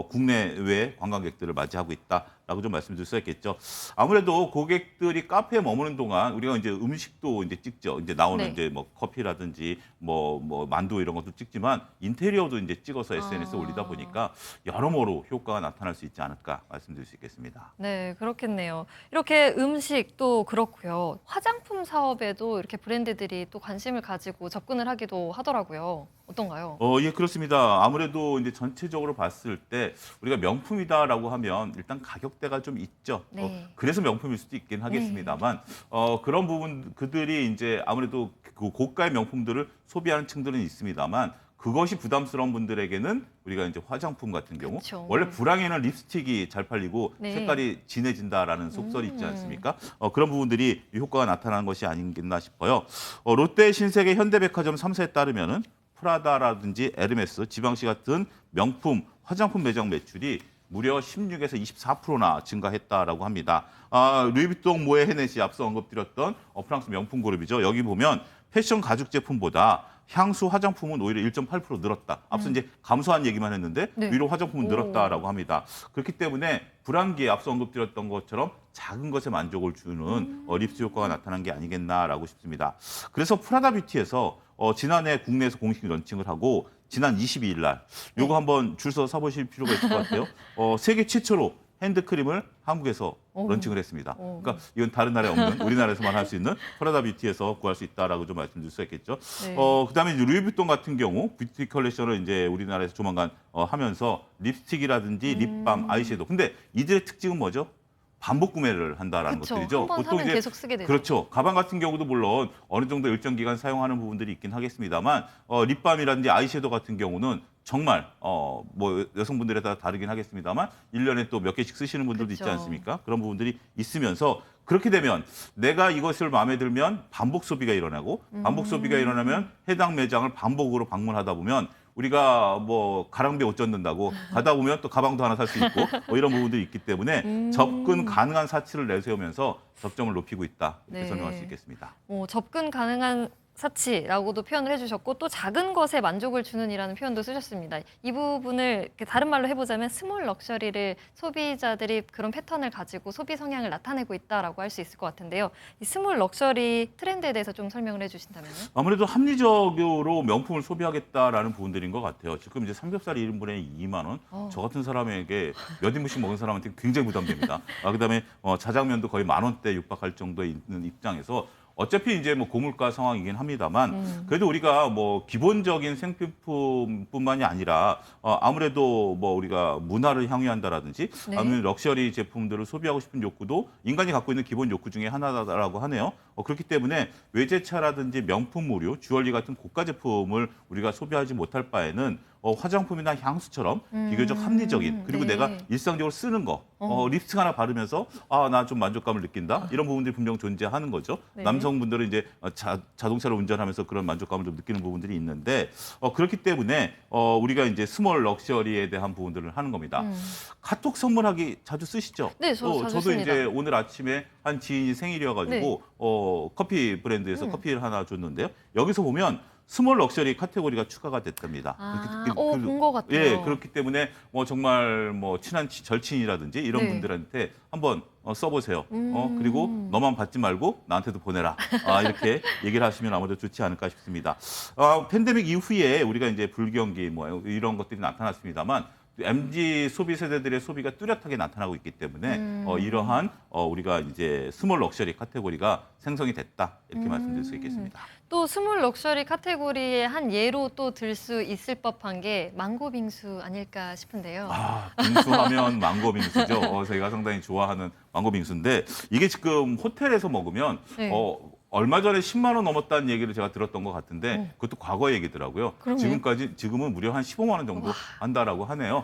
국내외 관광객들을 맞이하고 있다라고 좀 말씀드릴 수 있겠죠. 아무래도 고객들이 카페에 머무는 동안 우리가 이제 음식도 이제 찍죠. 이제 나오는 네. 이제 뭐 커피라든지 뭐 만두 이런 것도 찍지만 인테리어도 이제 찍어서 SNS에 올리다 보니까 여러모로 효과가 나타날 수 있지 않을까 말씀드릴 수 있겠습니다. 네, 그렇겠네요. 이렇게 음식도 그렇고요. 화장품 사업에도 이렇게 브랜드들이 또 관심을 가지고 접근을 하기도 하더라고요. 어떤가요? 예, 그렇습니다. 아무래도 이제 전체적으로 봤을 때 우리가 명품이다라고 하면 일단 가격대가 좀 있죠. 네. 그래서 명품일 수도 있긴 하겠습니다만 그런 부분 그들이 이제 아무래도 그 고가의 명품들을 소비하는 층들은 있습니다만 그것이 부담스러운 분들에게는 우리가 이제 화장품 같은 경우 그쵸. 원래 불황에는 립스틱이 잘 팔리고 네. 색깔이 진해진다라는 속설이 있지 않습니까? 그런 부분들이 효과가 나타나는 것이 아니겠나 싶어요. 롯데, 신세계, 현대백화점 3사에 따르면은 프라다라든지 에르메스, 지방시 같은 명품 화장품 매장 매출이 무려 16에서 24%나 증가했다라고 합니다. 루이비통, 모에, 헤네시 앞서 언급드렸던 프랑스 명품 그룹이죠. 여기 보면 패션 가죽 제품보다 향수 화장품은 오히려 1.8% 늘었다. 앞서 이제 감소한 얘기만 했는데 네. 위로 화장품은 늘었다라고 합니다. 그렇기 때문에 불황기에 앞서 언급드렸던 것처럼 작은 것에 만족을 주는 립스 효과가 나타난 게 아니겠나라고 싶습니다. 그래서 프라다 뷰티에서 지난해 국내에서 공식 런칭을 하고 지난 22일 날 요거 한번 줄 서 사보실 필요가 있을 것 같아요. 세계 최초로 핸드크림을 한국에서 런칭을 했습니다. 그러니까 이건 다른 나라에 없는 우리나라에서만 할 수 있는 프라다 뷰티에서 구할 수 있다라고 좀 말씀드릴 수 있겠죠. 네. 그다음에 이제 루이비통 같은 경우 뷰티 컬렉션을 이제 우리나라에서 조만간 하면서 립스틱이라든지 립밤, 아이섀도우. 근데 이들의 특징은 뭐죠? 반복 구매를 한다라는 그렇죠. 것들이죠. 한번 사면 계속 쓰게 되죠. 그렇죠. 가방 같은 경우도 물론 어느 정도 일정 기간 사용하는 부분들이 있긴 하겠습니다만 립밤이라든지 아이섀도우 같은 경우는 정말 뭐 여성분들에 따라 다르긴 하겠습니다만 1년에 또 몇 개씩 쓰시는 분들도 있지 그렇죠. 않습니까? 그런 부분들이 있으면서 그렇게 되면 내가 이것을 마음에 들면 반복 소비가 일어나고 반복 소비가 일어나면 해당 매장을 반복으로 방문하다 보면 우리가 뭐 가랑비에 옷 젖는다고 가다 보면 또 가방도 하나 살 수 있고 뭐 이런 부분들이 있기 때문에 접근 가능한 사치를 내세우면서 적정을 높이고 있다 이렇게 네. 설명할 수 있겠습니다. 접근 가능한 사치라고도 표현을 해주셨고 또 작은 것에 만족을 주는이라는 표현도 쓰셨습니다. 이 부분을 이렇게 다른 말로 해보자면 스몰 럭셔리를 소비자들이 그런 패턴을 가지고 소비 성향을 나타내고 있다라고 할 수 있을 것 같은데요. 이 스몰 럭셔리 트렌드에 대해서 좀 설명을 해주신다면요. 아무래도 합리적으로 명품을 소비하겠다라는 부분들인 것 같아요. 지금 이제 삼겹살이 1인분에 2만 원. 저 같은 사람에게 몇 인분씩 먹은 사람한테 굉장히 부담됩니다. 그다음에 자장면도 거의 10,000원대 육박할 정도에 있는 입장에서 어차피 이제 뭐 고물가 상황이긴 합니다만 그래도 우리가 뭐 기본적인 생필품뿐만이 아니라 아무래도 뭐 우리가 문화를 향유한다라든지 네. 아니면 럭셔리 제품들을 소비하고 싶은 욕구도 인간이 갖고 있는 기본 욕구 중에 하나라고 하네요. 그렇기 때문에 외제차라든지 명품의류, 주얼리 같은 고가 제품을 우리가 소비하지 못할 바에는 화장품이나 향수처럼 비교적 합리적인 그리고 네. 내가 일상적으로 쓰는 거 립스틱 하나 바르면서 나 좀 만족감을 느낀다 이런 부분들이 분명 존재하는 거죠. 네. 남성분들은 이제 자동차를 운전하면서 그런 만족감을 좀 느끼는 부분들이 있는데 그렇기 때문에 우리가 이제 스몰 럭셔리에 대한 부분들을 하는 겁니다. 카톡 선물하기 자주 쓰시죠? 네, 저 자주 저도 씁니다. 이제 오늘 아침에 한 지인이 생일이어가지고 네. 커피 브랜드에서 커피를 하나 줬는데요. 여기서 보면 스몰 럭셔리 카테고리가 추가가 됐답니다. 본 것 같아요. 예, 그렇기 때문에 정말 친한 절친이라든지 이런 네. 분들한테 한번 써보세요. 그리고 너만 받지 말고 나한테도 보내라. 이렇게 얘기를 하시면 아무래도 좋지 않을까 싶습니다. 팬데믹 이후에 우리가 이제 불경기 뭐 이런 것들이 나타났습니다만 MZ 소비 세대들의 소비가 뚜렷하게 나타나고 있기 때문에 이러한 우리가 이제 스몰 럭셔리 카테고리가 생성이 됐다 이렇게 말씀드릴 수 있겠습니다. 또 스몰 럭셔리 카테고리의 한 예로 또 들 수 있을 법한 게 망고 빙수 아닐까 싶은데요. 빙수하면 망고 빙수죠. 저희가 상당히 좋아하는 망고 빙수인데 이게 지금 호텔에서 먹으면 네. 얼마 전에 10만 원 넘었다는 얘기를 제가 들었던 것 같은데 그것도 과거 얘기더라고요. 그러네요. 지금은 무려 한 15만 원 정도 한다라고 하네요.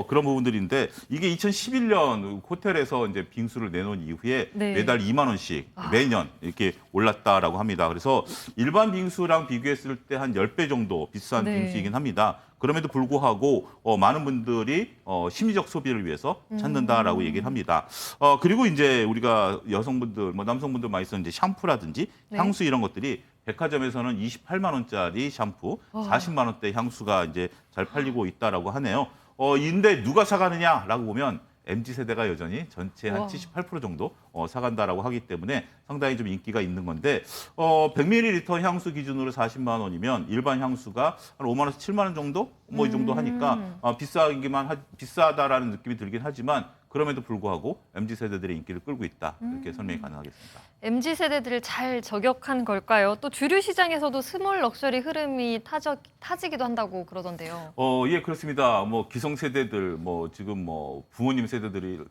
그런 부분들인데 이게 2011년 호텔에서 이제 빙수를 내놓은 이후에 네. 매달 2만 원씩 매년 이렇게 올랐다라고 합니다. 그래서 일반 빙수랑 비교했을 때 한 10배 정도 비싼 네. 빙수이긴 합니다. 그럼에도 불구하고 많은 분들이 심리적 소비를 위해서 찾는다라고 얘기를 합니다. 그리고 이제 우리가 여성분들, 남성분들 많이 쓰는 이제 샴푸라든지 네. 향수 이런 것들이 백화점에서는 28만 원짜리 샴푸, 40만 원대 향수가 이제 잘 팔리고 있다라고 하네요. 인데 누가 사가느냐라고 보면 MZ 세대가 여전히 전체 한 78% 정도 사간다라고 하기 때문에 상당히 좀 인기가 있는 건데 100ml 향수 기준으로 40만 원이면 일반 향수가 한 5만 원에서 7만 원 정도 뭐 이 정도 하니까 비싸다라는 느낌이 들긴 하지만 그럼에도 불구하고 MZ 세대들의 인기를 끌고 있다 이렇게 설명이 가능하겠습니다. MZ 세대들을 잘 저격한 걸까요? 또 주류 시장에서도 스몰 럭셔리 흐름이 타지기도 한다고 그러던데요. 예, 그렇습니다. 기성 세대들, 지금 부모님 세대들일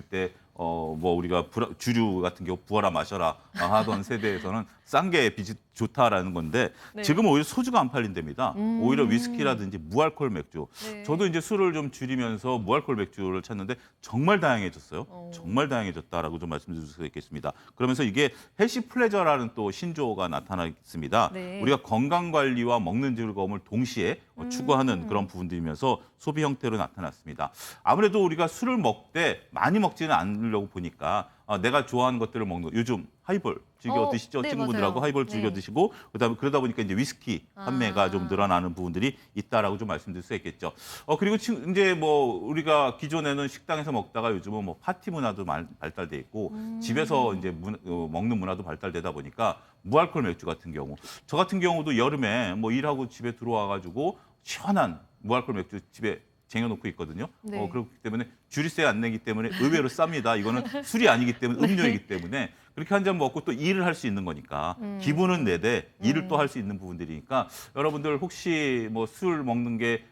때, 우리가 주류 같은 경우 부어라 마셔라 하던 세대에서는 싼 게 빚이 좋다라는 건데 네. 지금은 오히려 소주가 안 팔린답니다. 오히려 위스키라든지 무알콜 맥주. 네. 저도 이제 술을 좀 줄이면서 무알콜 맥주를 찾는데 정말 다양해졌어요. 정말 다양해졌다라고 좀 말씀드릴 수 있겠습니다. 그러면서 이게 헬시 플레저라는 또 신조어가 나타나 있습니다. 네. 우리가 건강 관리와 먹는 즐거움을 동시에 추구하는 그런 부분들이면서 소비 형태로 나타났습니다. 아무래도 우리가 술을 먹되 많이 먹지는 않으려고 보니까 내가 좋아하는 것들을 먹는 요즘 하이볼 즐겨 드시죠. 네, 친구분들하고 맞아요. 하이볼 즐겨 네. 드시고 그다음에 그러다 보니까 이제 위스키 판매가 좀 늘어나는 부분들이 있다라고 좀 말씀드릴 수 있겠죠. 그리고 이제 우리가 기존에는 식당에서 먹다가 요즘은 파티 문화도 발달돼 있고 집에서 이제 먹는 문화도 발달되다 보니까 무알콜 맥주 같은 경우 저 같은 경우도 여름에 일하고 집에 들어와 가지고 시원한 무알콜 맥주 집에 쟁여놓고 있거든요. 네. 그렇기 때문에 주류세 안 내기 때문에 의외로 쌉니다. 이거는 술이 아니기 때문에 음료이기 때문에 그렇게 한 잔 먹고 또 일을 할 수 있는 거니까 기분은 내되 일을 또 할 수 있는 부분들이니까 여러분들 혹시 뭐 술 먹는 게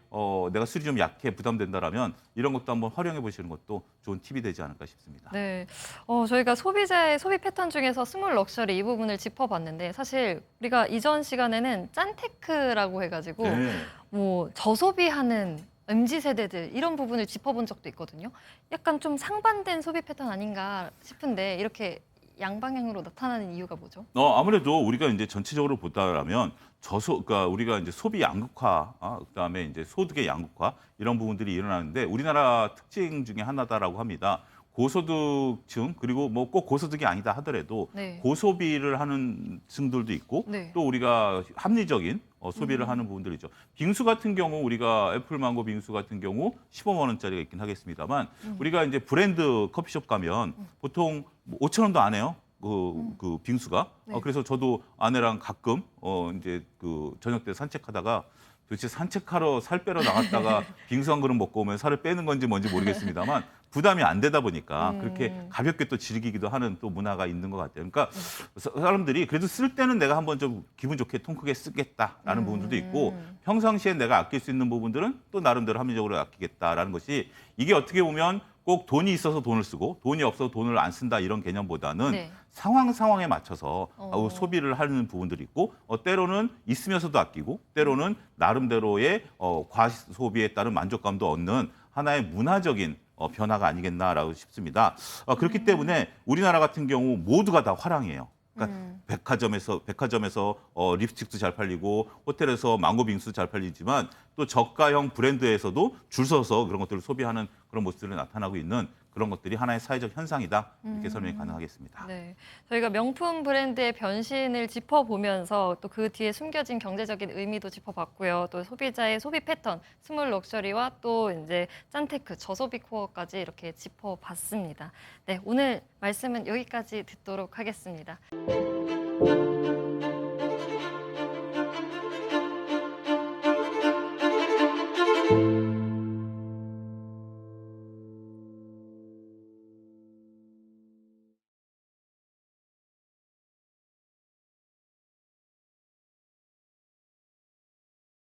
내가 술이 좀 약해 부담된다라면 이런 것도 한번 활용해 보시는 것도 좋은 팁이 되지 않을까 싶습니다. 네, 저희가 소비자의 소비 패턴 중에서 스몰 럭셔리 이 부분을 짚어봤는데 사실 우리가 이전 시간에는 짠테크라고 해가지고 네. 뭐 저소비하는 MZ 세대들 이런 부분을 짚어본 적도 있거든요. 약간 좀 상반된 소비 패턴 아닌가 싶은데 이렇게 양방향으로 나타나는 이유가 뭐죠? 아무래도 우리가 이제 전체적으로 보다라면 그러니까 우리가 이제 소비 양극화, 그다음에 이제 소득의 양극화 이런 부분들이 일어나는데 우리나라 특징 중에 하나다라고 합니다. 고소득층 그리고 뭐 꼭 고소득이 아니다 하더라도 네. 고소비를 하는 층들도 있고 네. 또 우리가 합리적인 소비를 하는 부분들이죠. 빙수 같은 경우 우리가 애플망고 빙수 같은 경우 15만 원짜리가 있긴 하겠습니다만 우리가 이제 브랜드 커피숍 가면 보통 5천 원도 안 해요. 그 빙수가. 네. 그래서 저도 아내랑 가끔 이제 그 저녁 때 산책하다가 도대체 산책하러 살 빼러 나갔다가 빙수 한 그릇 먹고 오면 살을 빼는 건지 뭔지 모르겠습니다만 부담이 안 되다 보니까 그렇게 가볍게 또 즐기기도 하는 또 문화가 있는 것 같아요. 그러니까 사람들이 그래도 쓸 때는 내가 한번 좀 기분 좋게 통 크게 쓰겠다라는 부분들도 있고 평상시에 내가 아낄 수 있는 부분들은 또 나름대로 합리적으로 아끼겠다라는 것이 이게 어떻게 보면 꼭 돈이 있어서 돈을 쓰고 돈이 없어서 돈을 안 쓴다 이런 개념보다는 네. 상황에 맞춰서 소비를 하는 부분들이 있고 때로는 있으면서도 아끼고 때로는 나름대로의 과소비에 따른 만족감도 얻는 하나의 문화적인 변화가 아니겠나라고 싶습니다. 그렇기 때문에 우리나라 같은 경우 모두가 다 화랑이에요. 그러니까 백화점에서 립스틱도 잘 팔리고 호텔에서 망고 빙수도 잘 팔리지만 또 저가형 브랜드에서도 줄 서서 그런 것들을 소비하는 그런 모습들이 나타나고 있는 그런 것들이 하나의 사회적 현상이다 이렇게 설명이 가능하겠습니다. 네, 저희가 명품 브랜드의 변신을 짚어보면서 또 그 뒤에 숨겨진 경제적인 의미도 짚어봤고요. 또 소비자의 소비 패턴, 스몰 럭셔리와 또 이제 짠테크, 저소비 코어까지 이렇게 짚어봤습니다. 네, 오늘 말씀은 여기까지 듣도록 하겠습니다.